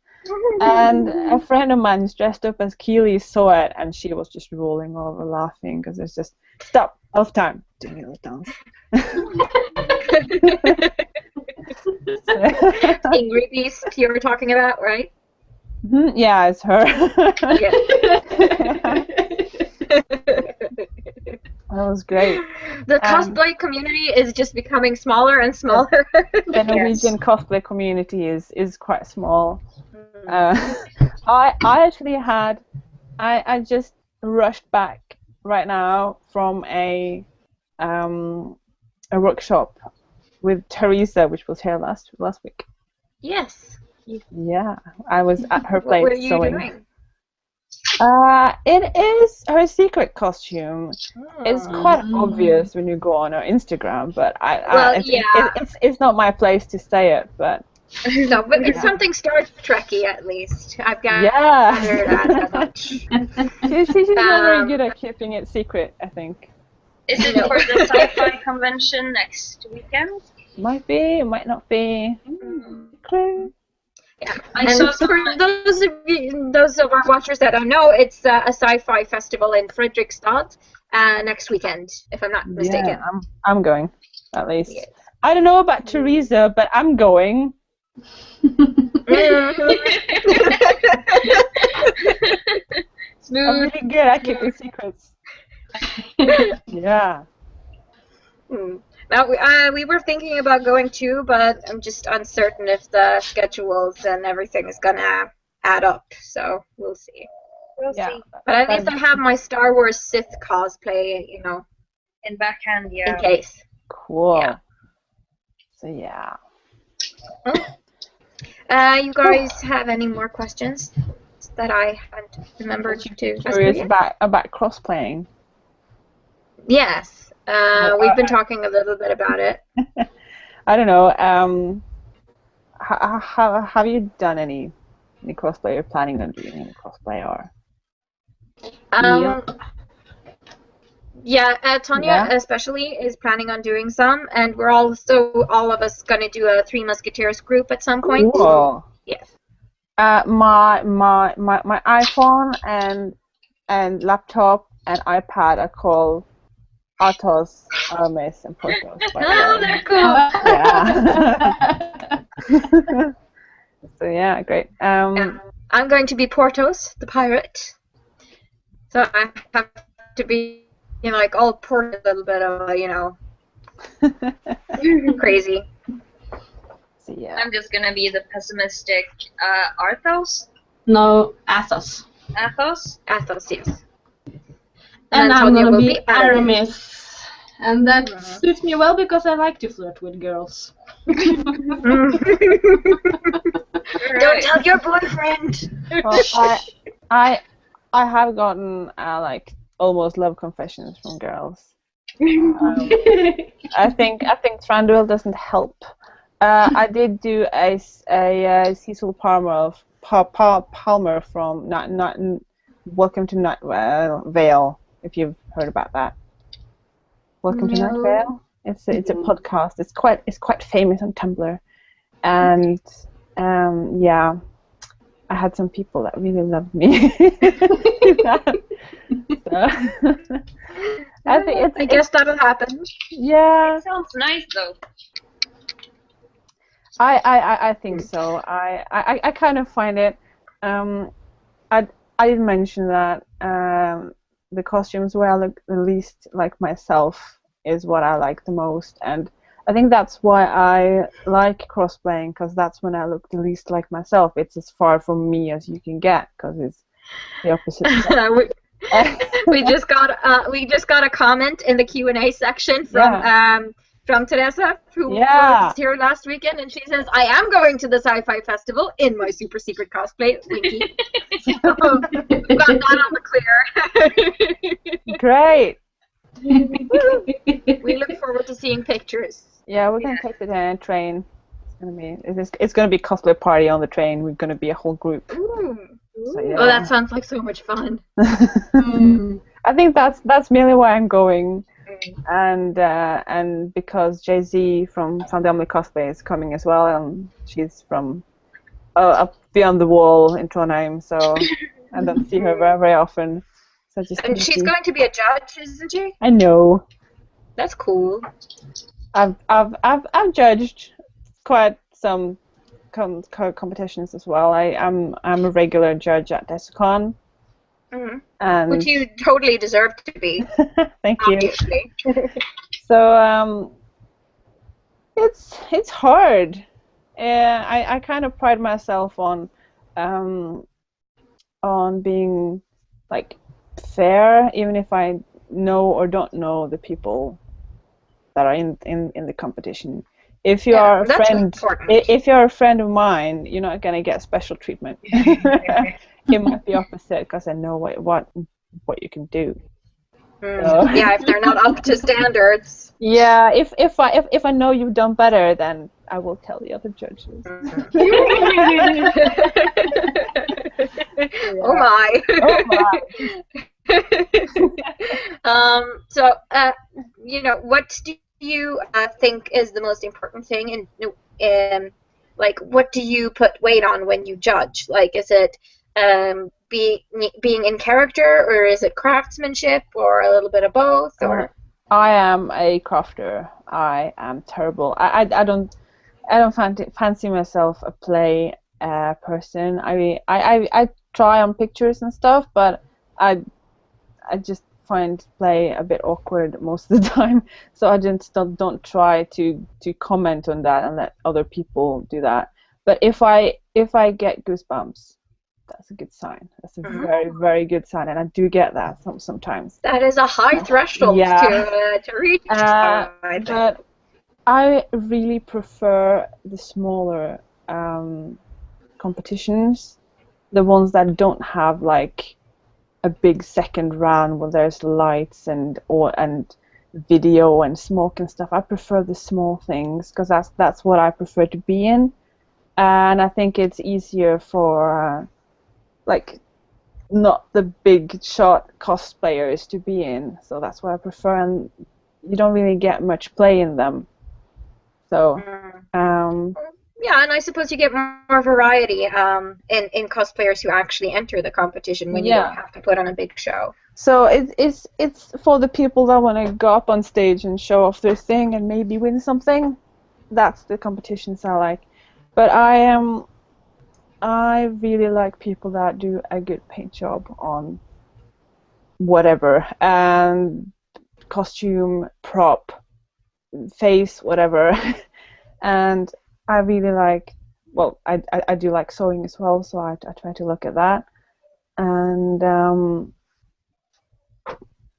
Speaker 4: And a friend of mine who's dressed up as Keely saw it, and she was just rolling over laughing because it's just, stop, elf time, doing a little dance.
Speaker 2: Angry Beast you were talking about, right?
Speaker 4: Yeah, it's her. That was great.
Speaker 2: The cosplay community is just becoming smaller and smaller.
Speaker 4: The Norwegian cosplay community is quite small. I actually I just rushed back right now from a workshop with Teresa, which was here last week.
Speaker 2: Yes.
Speaker 4: Yeah, I was at her place.
Speaker 2: What were you doing?
Speaker 4: It is her secret costume. It's quite obvious when you go on her Instagram, but it's not my place to say it. But
Speaker 2: no, but it's something Star Trek-y at least. I've got that much.
Speaker 4: She's not very good at keeping it secret, I think.
Speaker 3: Is it for the sci-fi convention next weekend?
Speaker 4: Might be, it might not be. Clue.
Speaker 2: Yeah, and for those of our watchers that don't know, it's a sci-fi festival in Fredrikstad next weekend, if I'm not mistaken.
Speaker 4: Yeah, I'm going, at least. Yes. I don't know about Teresa, but I'm going.
Speaker 3: Smooth.
Speaker 4: I'm really good at keeping secrets. Yeah.
Speaker 2: Now, we were thinking about going too, but I'm just uncertain if the schedules and everything is gonna add up. So we'll see.
Speaker 3: We'll see.
Speaker 2: But at least I have my Star Wars Sith cosplay,
Speaker 3: in backhand,
Speaker 2: in case.
Speaker 4: Cool. Yeah. So yeah.
Speaker 2: You guys have any more questions that I haven't remembered to ask?
Speaker 4: Curious about cross-playing.
Speaker 2: Yes. We've been talking a little bit about it.
Speaker 4: I don't know. Have you done any cosplay or planning on doing any cosplay or?
Speaker 2: Tanya especially is planning on doing some, and we're also all of us going to do a Three Musketeers group at some point.
Speaker 4: Cool.
Speaker 2: Yes.
Speaker 4: My iPhone and laptop and iPad are called Athos, Aramis, and Porthos.
Speaker 2: Oh, they're cool.
Speaker 4: Yeah. So yeah, great.
Speaker 2: I'm going to be Porthos, the pirate. So I have to be, all port a little bit of, crazy.
Speaker 4: So yeah.
Speaker 3: I'm just gonna be the pessimistic Arthos.
Speaker 1: No, Athos.
Speaker 3: Athos.
Speaker 2: Athos, yes.
Speaker 1: And I'm gonna be Aramis. And that suits me well because I like to flirt with girls.
Speaker 2: Don't tell your boyfriend.
Speaker 4: Well, I have gotten almost love confessions from girls. I think Thranduil doesn't help. I did do a Cecil Palmer from Welcome to Night Vale, if you've heard about that. Welcome to Night Vale. It's a podcast. It's quite famous on Tumblr, and I had some people that really loved me.
Speaker 2: I guess that'll happen.
Speaker 4: Yeah.
Speaker 3: It sounds nice though.
Speaker 4: I think so. I kind of find it. I did mention that the costumes where I look the least like myself is what I like the most, and I think that's why I like crossplaying, because that's when I look the least like myself. It's as far from me as you can get, because it's the opposite.
Speaker 2: we just got a comment in the Q&A section from from Teresa, who
Speaker 4: Yeah.
Speaker 2: was here last weekend, and she says, I am going to the Sci-Fi Festival in my super secret cosplay. Winky. So, we've got that on the clear.
Speaker 4: Great.
Speaker 2: We look forward to seeing pictures.
Speaker 4: Yeah, we're gonna take the train. It's gonna be cosplay party on the train. We're gonna be a whole group.
Speaker 2: Ooh.
Speaker 4: So, yeah.
Speaker 2: Oh, that sounds like so much fun.
Speaker 4: I think that's mainly why I'm going, and because Jay-Z from Annabella Cosplay is coming as well, and she's from up beyond the wall in Trondheim, so I don't see her very, very often. So
Speaker 2: And she's going to be a judge, isn't she?
Speaker 4: I know.
Speaker 2: That's cool.
Speaker 4: I've judged quite some competitions as well. I'm a regular judge at DESCON.
Speaker 2: Mm-hmm.
Speaker 4: And
Speaker 2: which you totally deserve to be.
Speaker 4: Thank you.
Speaker 2: Obviously.
Speaker 4: So it's hard. I kind of pride myself on being like fair, even if I know or don't know the people that are in the competition. If you are a friend, if you're a friend of mine, you're not gonna get special treatment. It might be opposite because I know what you can do. So.
Speaker 2: Yeah, if they're not up to standards.
Speaker 4: Yeah, if I know you've done better, then I will tell the other judges.
Speaker 2: Yeah. Oh my. So, what do you think is the most important thing, and like, what do you put weight on when you judge? Like, is it being in character, or is it craftsmanship, or a little bit of both? Or
Speaker 4: I am a crafter. I am terrible. I don't fancy myself a play person. I try on pictures and stuff, but I just find play a bit awkward most of the time. So I just don't try to comment on that and let other people do that. But if I get goosebumps, that's a good sign. That's a very, very good sign, and I do get that sometimes.
Speaker 2: That is a high threshold to reach.
Speaker 4: But I really prefer the smaller competitions, the ones that don't have like a big second round where there's lights and video and smoke and stuff. I prefer the small things because that's what I prefer to be in, and I think it's easier for like not the big shot cosplayers to be in, so that's what I prefer, and you don't really get much play in them. So
Speaker 2: yeah, and I suppose you get more variety in cosplayers who actually enter the competition when you don't have to put on a big show.
Speaker 4: So it's for the people that want to go up on stage and show off their thing and maybe win something. That's the competitions I like. But I really like people that do a good paint job on whatever, and costume, prop, face, whatever. And I really like, well, I do like sewing as well, so I try to look at that. And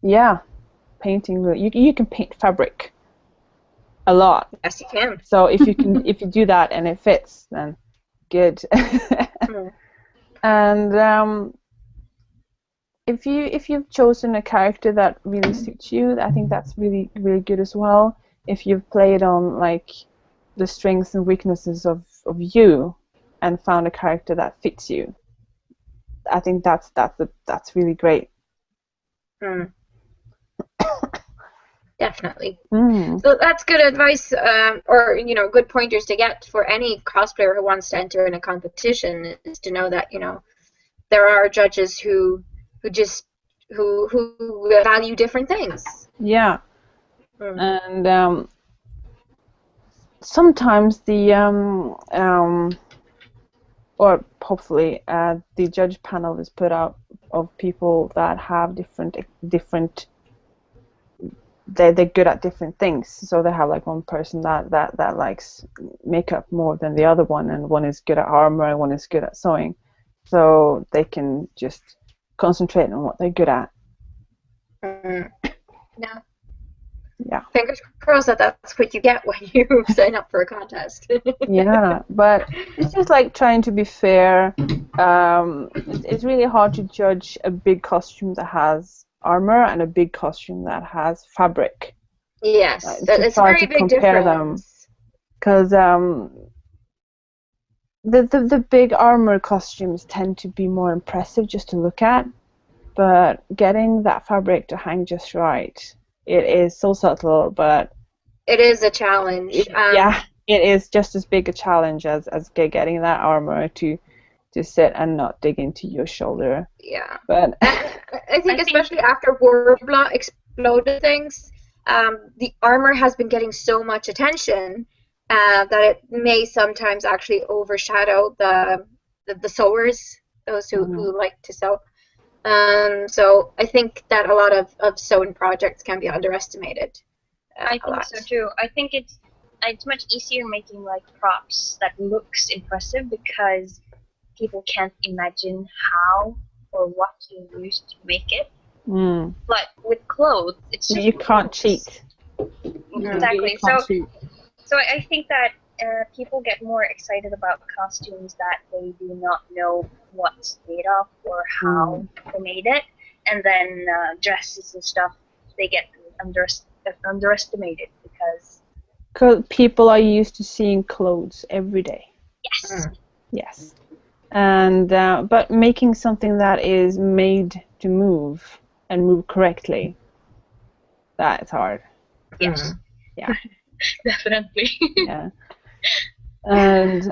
Speaker 4: yeah, painting, you can paint fabric a lot.
Speaker 2: Yes, you can.
Speaker 4: So if you do that and it fits, then good. And if you've chosen a character that really suits you, I think that's really, really good as well. If you've played on like the strengths and weaknesses of you and found a character that fits you, I think that's really great.
Speaker 2: Definitely. So that's good advice, or good pointers to get for any cosplayer who wants to enter in a competition, is to know that there are judges who value different things.
Speaker 4: Yeah. And sometimes or hopefully the judge panel is put out of people that have different they're good at different things. So they have like one person that likes makeup more than the other one, and one is good at armor and one is good at sewing, so they can just concentrate on what they're good at.
Speaker 2: Yeah.
Speaker 4: Yeah.
Speaker 2: Fingers crossed that that's what you get when you sign up for a contest.
Speaker 4: Yeah, but it's just like trying to be fair. It's really hard to judge a big costume that has armor and a big costume that has fabric.
Speaker 2: Yes,
Speaker 4: To
Speaker 2: it's a
Speaker 4: try
Speaker 2: very
Speaker 4: to
Speaker 2: big
Speaker 4: compare them,
Speaker 2: difference.
Speaker 4: because the big armor costumes tend to be more impressive just to look at, but getting that fabric to hang just right, it is so subtle, but
Speaker 2: It is a challenge.
Speaker 4: yeah, it is just as big a challenge as getting that armor to sit and not dig into your shoulder.
Speaker 2: Yeah.
Speaker 4: But
Speaker 2: I think especially after Warbla exploded things, the armor has been getting so much attention that it may sometimes actually overshadow the sewers, those who like to sew. So I think that a lot of sewing projects can be underestimated.
Speaker 3: I think so too. I think it's much easier making like props that looks impressive because people can't imagine how or what you used to make it. But with clothes, it's just
Speaker 4: you can't cheat.
Speaker 3: Exactly.
Speaker 4: You can't cheat.
Speaker 3: So I think that people get more excited about costumes that they do not know what's made of or how they made it, and then dresses and stuff they get underestimated because
Speaker 4: people are used to seeing clothes every day.
Speaker 3: yes.
Speaker 4: Yes. And but making something that is made to move and move correctly, that is hard.
Speaker 3: Yes.
Speaker 4: Yeah.
Speaker 3: Definitely.
Speaker 4: Yeah. And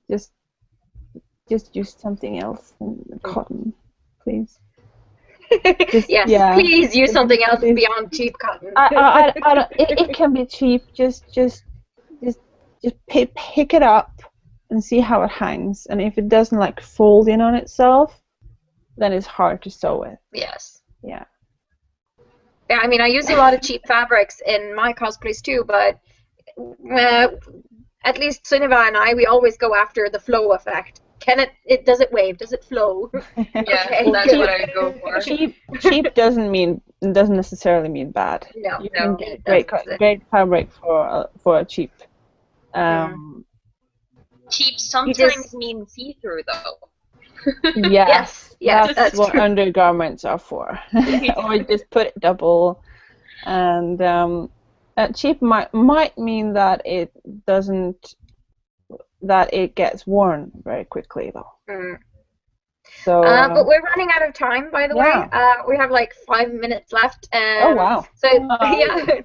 Speaker 4: just use something else than cotton, please.
Speaker 2: Yes,
Speaker 4: yeah.
Speaker 2: please use something else
Speaker 4: Please.
Speaker 2: beyond cheap cotton.
Speaker 4: I don't, it can be cheap. Just pick it up and see how it hangs. And if it doesn't like fold in on itself, then it's hard to sew with.
Speaker 2: Yes.
Speaker 4: Yeah.
Speaker 2: Yeah, I mean, I use a lot of cheap fabrics in my cosplays too, but at least Sunniva and I, we always go after the flow effect. Does it wave? Does it flow?
Speaker 3: Yeah,
Speaker 2: Okay.
Speaker 3: that's what I go for.
Speaker 4: Cheap doesn't necessarily mean bad.
Speaker 2: No,
Speaker 4: You can get
Speaker 2: it
Speaker 4: great fabric for a cheap.
Speaker 3: Cheap sometimes means see-through though.
Speaker 4: Yes,
Speaker 2: yes,
Speaker 4: that's what
Speaker 2: true.
Speaker 4: undergarments are for. Or just put it double, and cheap might mean that it doesn't, that it gets worn very quickly though. So,
Speaker 2: but we're running out of time, by the way. We have like 5 minutes left.
Speaker 4: Oh wow!
Speaker 2: So yeah,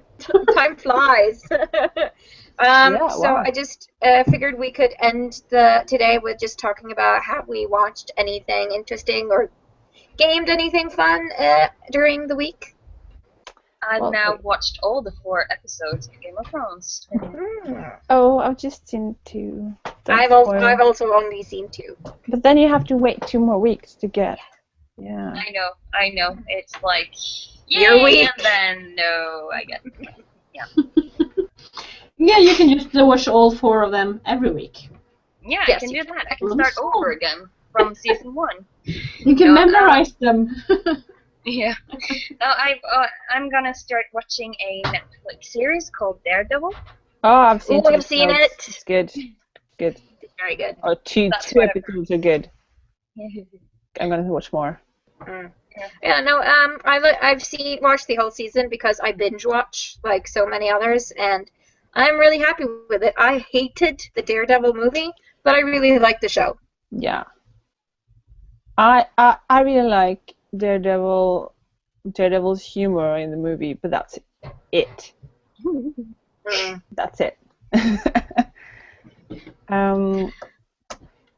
Speaker 2: time flies. So
Speaker 4: wow.
Speaker 2: I just figured we could end today with just talking about have we watched anything interesting or gamed anything fun during the week.
Speaker 3: I've now watched all the 4 episodes of Game of Thrones.
Speaker 4: Oh, I've just seen 2.
Speaker 2: I've also only seen 2.
Speaker 4: But then you have to wait 2 more weeks to get. Yeah.
Speaker 3: I know. It's like
Speaker 2: Your week.
Speaker 3: and then no, I get. Yeah.
Speaker 1: Yeah, you can just watch all 4 of them every week.
Speaker 3: Yeah,
Speaker 2: Yes,
Speaker 3: I can do that. I
Speaker 1: can.
Speaker 3: can start over again from season 1.
Speaker 1: You can memorize them.
Speaker 3: Yeah. Now I'm gonna start watching a Netflix series called Daredevil.
Speaker 4: Oh, I've seen 2
Speaker 2: I've seen it.
Speaker 4: It's good. Good.
Speaker 2: Very good.
Speaker 4: Or two episodes are good. I'm gonna watch more.
Speaker 2: Yeah, no. I've watched the whole season because I binge watch like so many others, and I'm really happy with it. I hated the Daredevil movie, but I really liked the show.
Speaker 4: Yeah. I really like Daredevil's humor in the movie, but that's it. That's it.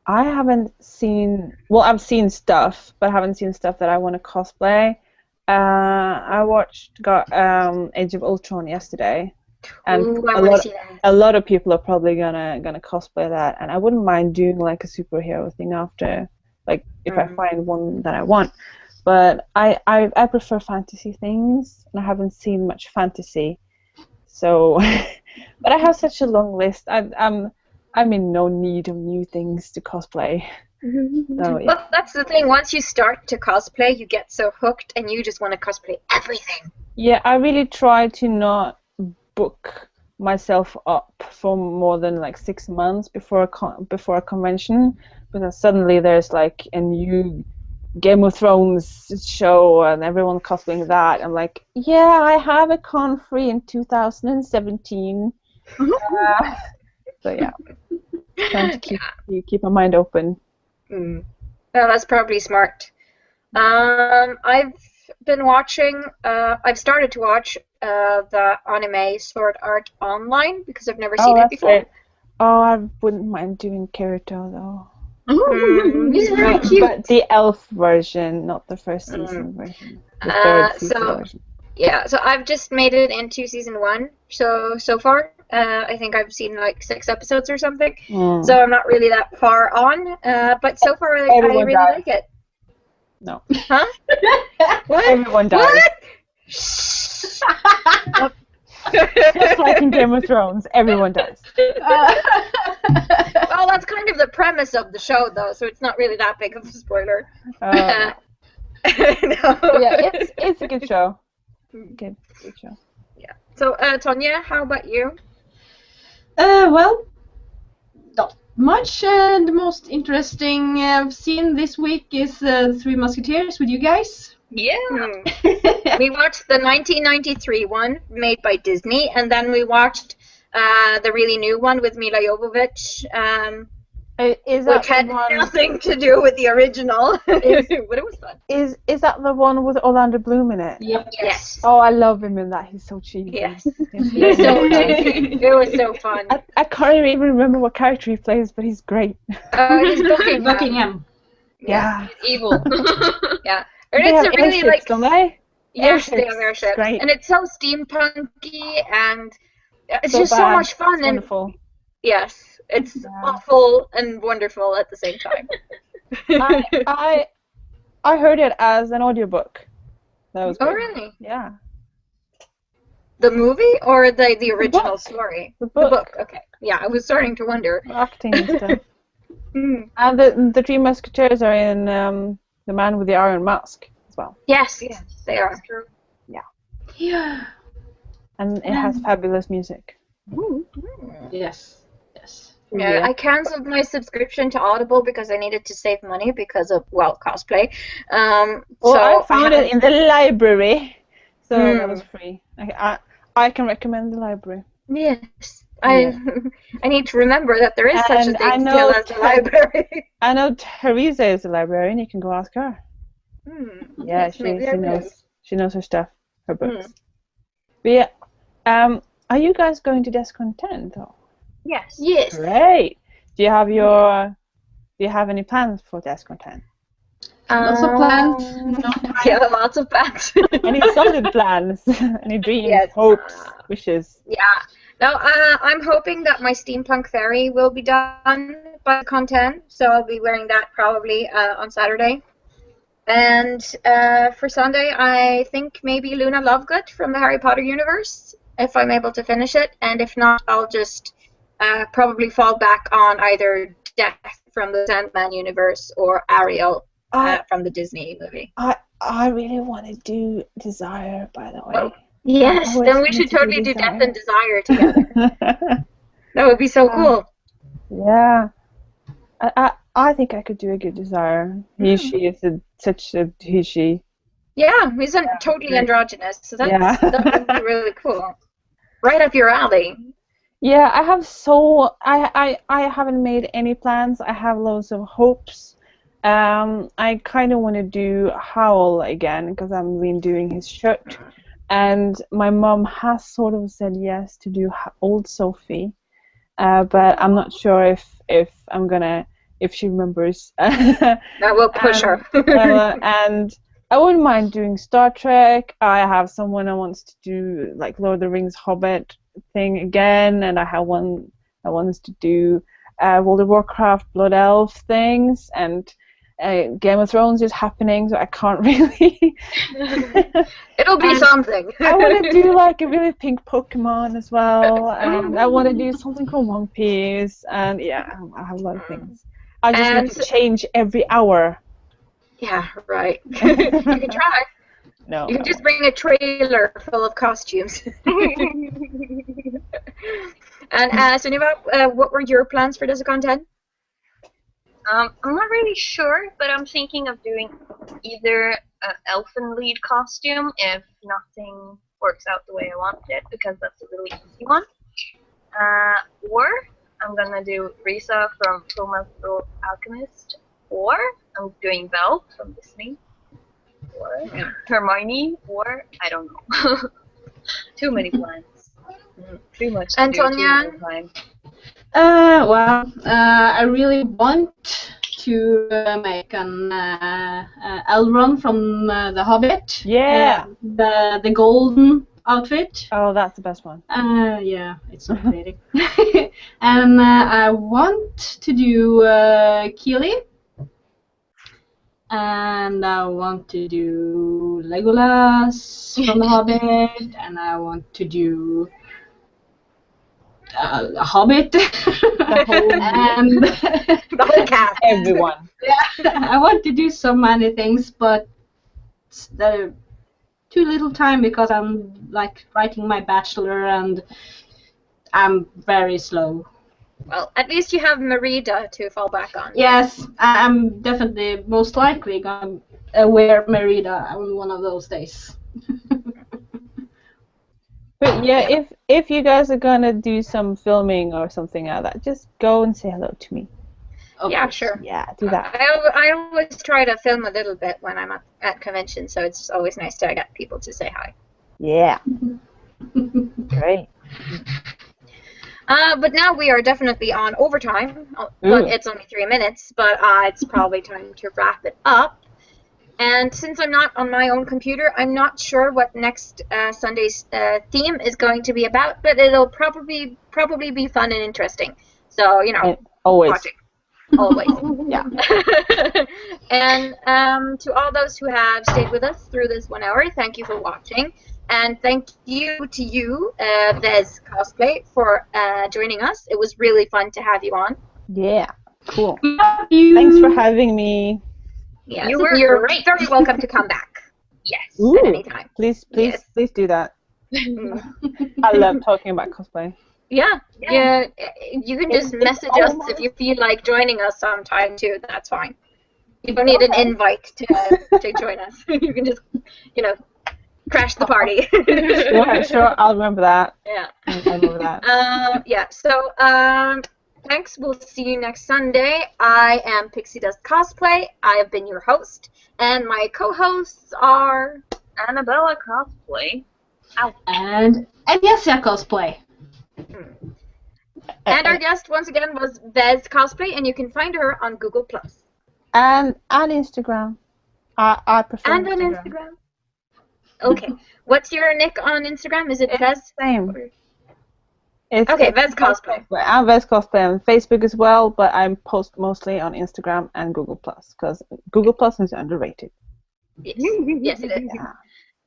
Speaker 4: I haven't seen. Well, I've seen stuff, but I haven't seen stuff that I want to cosplay. I watched Age of Ultron yesterday, and a lot of people are probably gonna cosplay that, and I wouldn't mind doing like a superhero thing after, like if I find one that I want. But I prefer fantasy things, and I haven't seen much fantasy. So, but I have such a long list. I'm in no need of new things to cosplay. So, yeah.
Speaker 2: Well, that's the thing. Once you start to cosplay, you get so hooked, and you just want to cosplay everything.
Speaker 4: Yeah, I really try to not book myself up for more than like 6 months before before a convention, because suddenly there's like a new Game of Thrones show and everyone cosplaying that. I'm like, yeah, I have a con free in 2017. So yeah, trying to keep my mind open.
Speaker 2: Well, that's probably smart. I've been watching. I've started to watch the anime Sword Art Online because I've never seen it before.
Speaker 4: Great. Oh, I wouldn't mind doing Kirito though.
Speaker 2: He's very cute.
Speaker 4: But the elf version, not the first season version. The third season version.
Speaker 2: Yeah, so I've just made it into season 1. So far, I think I've seen like 6 episodes or something. So I'm not really that far on. But so far, I really like it.
Speaker 4: No.
Speaker 2: Huh? What?
Speaker 4: Everyone dies.
Speaker 2: What?
Speaker 4: Just like in Game of Thrones, everyone dies.
Speaker 2: Well, that's kind of the premise of the show, though, so it's not really that big of a spoiler.
Speaker 4: No.
Speaker 2: Yeah,
Speaker 4: it's a good show. Good show.
Speaker 2: Yeah. So, Tonya, how about you?
Speaker 1: Well, not much. The most interesting I've seen this week is The Three Musketeers with you guys.
Speaker 3: Yeah.
Speaker 2: We watched the 1993 one made by Disney, and then we watched the really new one with Mila Jovovich, which had nothing to do with the original, but it was fun.
Speaker 4: Is that the one with Orlando Bloom in it?
Speaker 1: Yep.
Speaker 2: Yes.
Speaker 4: Oh, I love him in that. He's so cheesy.
Speaker 2: Yes. It was so fun.
Speaker 4: I can't even remember what character he plays, but he's great.
Speaker 2: He's
Speaker 1: Buckingham.
Speaker 4: Yeah.
Speaker 3: Evil.
Speaker 2: Yeah. And it's a really like.
Speaker 4: Don't they?
Speaker 2: Yes, they have airships.
Speaker 4: Great.
Speaker 2: And it's so steampunky and it's
Speaker 4: so
Speaker 2: just
Speaker 4: bad.
Speaker 2: so much fun.
Speaker 4: It's wonderful.
Speaker 2: Yes, it's awful and wonderful at the same time.
Speaker 4: I heard it as an audiobook. That was great.
Speaker 2: Oh, really?
Speaker 4: Yeah.
Speaker 2: The movie or the original story?
Speaker 4: The book.
Speaker 2: Okay. Yeah, I was starting to wonder.
Speaker 4: Acting and stuff. And the Three Musketeers are in The Man with the Iron Mask as well.
Speaker 2: Yes, they are.
Speaker 3: True.
Speaker 1: Yeah.
Speaker 4: And it has fabulous music.
Speaker 1: Yes.
Speaker 2: Yeah, I cancelled my subscription to Audible because I needed to save money because of, cosplay.
Speaker 4: Well,
Speaker 2: so
Speaker 4: I found it in the library, so that was free. I can recommend the library.
Speaker 2: Yes. I need to remember that there is such a thing still as a library. I
Speaker 4: know Teresa is a librarian. You can go ask her. Yeah, she knows her stuff, her books. But yeah, are you guys going to Descontent though?
Speaker 3: Yes.
Speaker 2: Yes.
Speaker 4: Great. Do you have any plans for Descontent?
Speaker 1: Lots of plans.
Speaker 2: Yeah, lots of plans.
Speaker 4: Any solid plans? Any dreams, hopes, wishes?
Speaker 2: Yeah. No, I'm hoping that my steampunk fairy will be done by content, so I'll be wearing that probably on Saturday. And for Sunday, I think maybe Luna Lovegood from the Harry Potter universe, if I'm able to finish it. And if not, I'll just probably fall back on either Death from the Sandman universe or Ariel from the Disney movie.
Speaker 4: I really want to do Desire, by the way.
Speaker 2: Oh. Yes, then we should totally do Death and Desire together. That would be so cool.
Speaker 4: Yeah. I think I could do a good Desire. She is such a he-she.
Speaker 2: Yeah, he's totally androgynous, so that would be really cool. Right up your alley.
Speaker 4: Yeah, I haven't made any plans. I have loads of hopes. I kind of want to do Howl again because I've been doing his shirt. And my mom has sort of said yes to do old Sophie, but I'm not sure if she remembers.
Speaker 2: That will push her.
Speaker 4: And I wouldn't mind doing Star Trek. I have someone who wants to do like Lord of the Rings Hobbit thing again, and I have one that wants to do World of Warcraft Blood Elf things, and Game of Thrones is happening, so I can't really.
Speaker 2: It'll be something.
Speaker 4: I want to do like a really pink Pokemon as well, and I want to do something called One Piece, and I have a lot of things. I just need to change every hour.
Speaker 2: Yeah, right. You can try.
Speaker 4: No.
Speaker 2: You can just bring a trailer full of costumes. And Sunniva, what were your plans for this content?
Speaker 3: I'm not really sure, but I'm thinking of doing either an elfin lead costume if nothing works out the way I want it, because that's a really easy one. Or I'm gonna do Risa from Fullmetal Alchemist, or I'm doing Belle from Disney, or Hermione, or I don't know. Too many plans. Too much to do, too
Speaker 2: Antonia?
Speaker 3: little time.
Speaker 1: I really want to make an Elrond from The Hobbit.
Speaker 4: Yeah.
Speaker 1: The golden outfit.
Speaker 4: Oh, that's the best one.
Speaker 1: Yeah, it's so pretty. And I want to do Keely. And I want to do Legolas from The Hobbit. And I want to do a Hobbit. And
Speaker 2: The whole cast.
Speaker 4: Everyone.
Speaker 1: yeah, I want to do so many things, but the too little time because I'm like writing my bachelor and I'm very slow.
Speaker 2: Well, at least you have Merida to fall back on.
Speaker 1: Yes, I'm definitely most likely gonna wear Merida on one of those days.
Speaker 4: But yeah, if you guys are gonna do some filming or something like that, just go and say hello to me.
Speaker 2: Yeah, sure.
Speaker 4: Yeah, do that.
Speaker 2: I always try to film a little bit when I'm at conventions, so it's always nice to get people to say hi.
Speaker 4: Yeah. Great.
Speaker 2: But now we are definitely on overtime. But it's only 3 minutes, but it's probably time to wrap it up. And since I'm not on my own computer, I'm not sure what next Sunday's theme is going to be about, but it'll probably be fun and interesting. So, you know,
Speaker 4: Always.
Speaker 2: watch it. Always.
Speaker 4: Yeah.
Speaker 2: And to all those who have stayed with us through this 1 hour, thank you for watching. And thank you to you, Ves Cosplay, for joining us. It was really fun to have you on.
Speaker 4: Yeah. Cool.
Speaker 1: You.
Speaker 4: Thanks for having me.
Speaker 2: Yes.
Speaker 3: You're great.
Speaker 2: very welcome to come back
Speaker 3: Yes.
Speaker 2: at any time.
Speaker 4: Please
Speaker 2: Yes.
Speaker 4: do that. I love talking about cosplay.
Speaker 2: Yeah. You can just message us if you feel like joining us sometime too. That's fine. You don't need an invite to join us. You can just, crash the party.
Speaker 4: Sure, I'll remember that.
Speaker 2: Yeah.
Speaker 4: I'll remember that.
Speaker 2: Yeah. So, thanks. We'll see you next Sunday. I am Pixiedust Cosplay. I have been your host, and my co-hosts are
Speaker 3: Annabella Cosplay. Ow.
Speaker 1: And Enyassia Cosplay.
Speaker 2: And our guest once again was Ves Cosplay, and you can find her on Google+.
Speaker 4: And Instagram. I prefer
Speaker 2: And on Instagram. Okay. What's your nick on Instagram? Is it Ves?
Speaker 4: Same.
Speaker 2: Okay, Ves Cosplay.
Speaker 4: I'm Ves Cosplay on Facebook as well, but I post mostly on Instagram and Google+, because Google+ is underrated.
Speaker 2: Yes, it is. Yeah.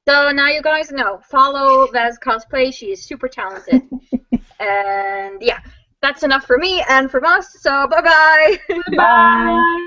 Speaker 2: So now you guys know. Follow Ves Cosplay. She is super talented. And yeah, that's enough for me and from us. So bye-bye.
Speaker 4: Bye.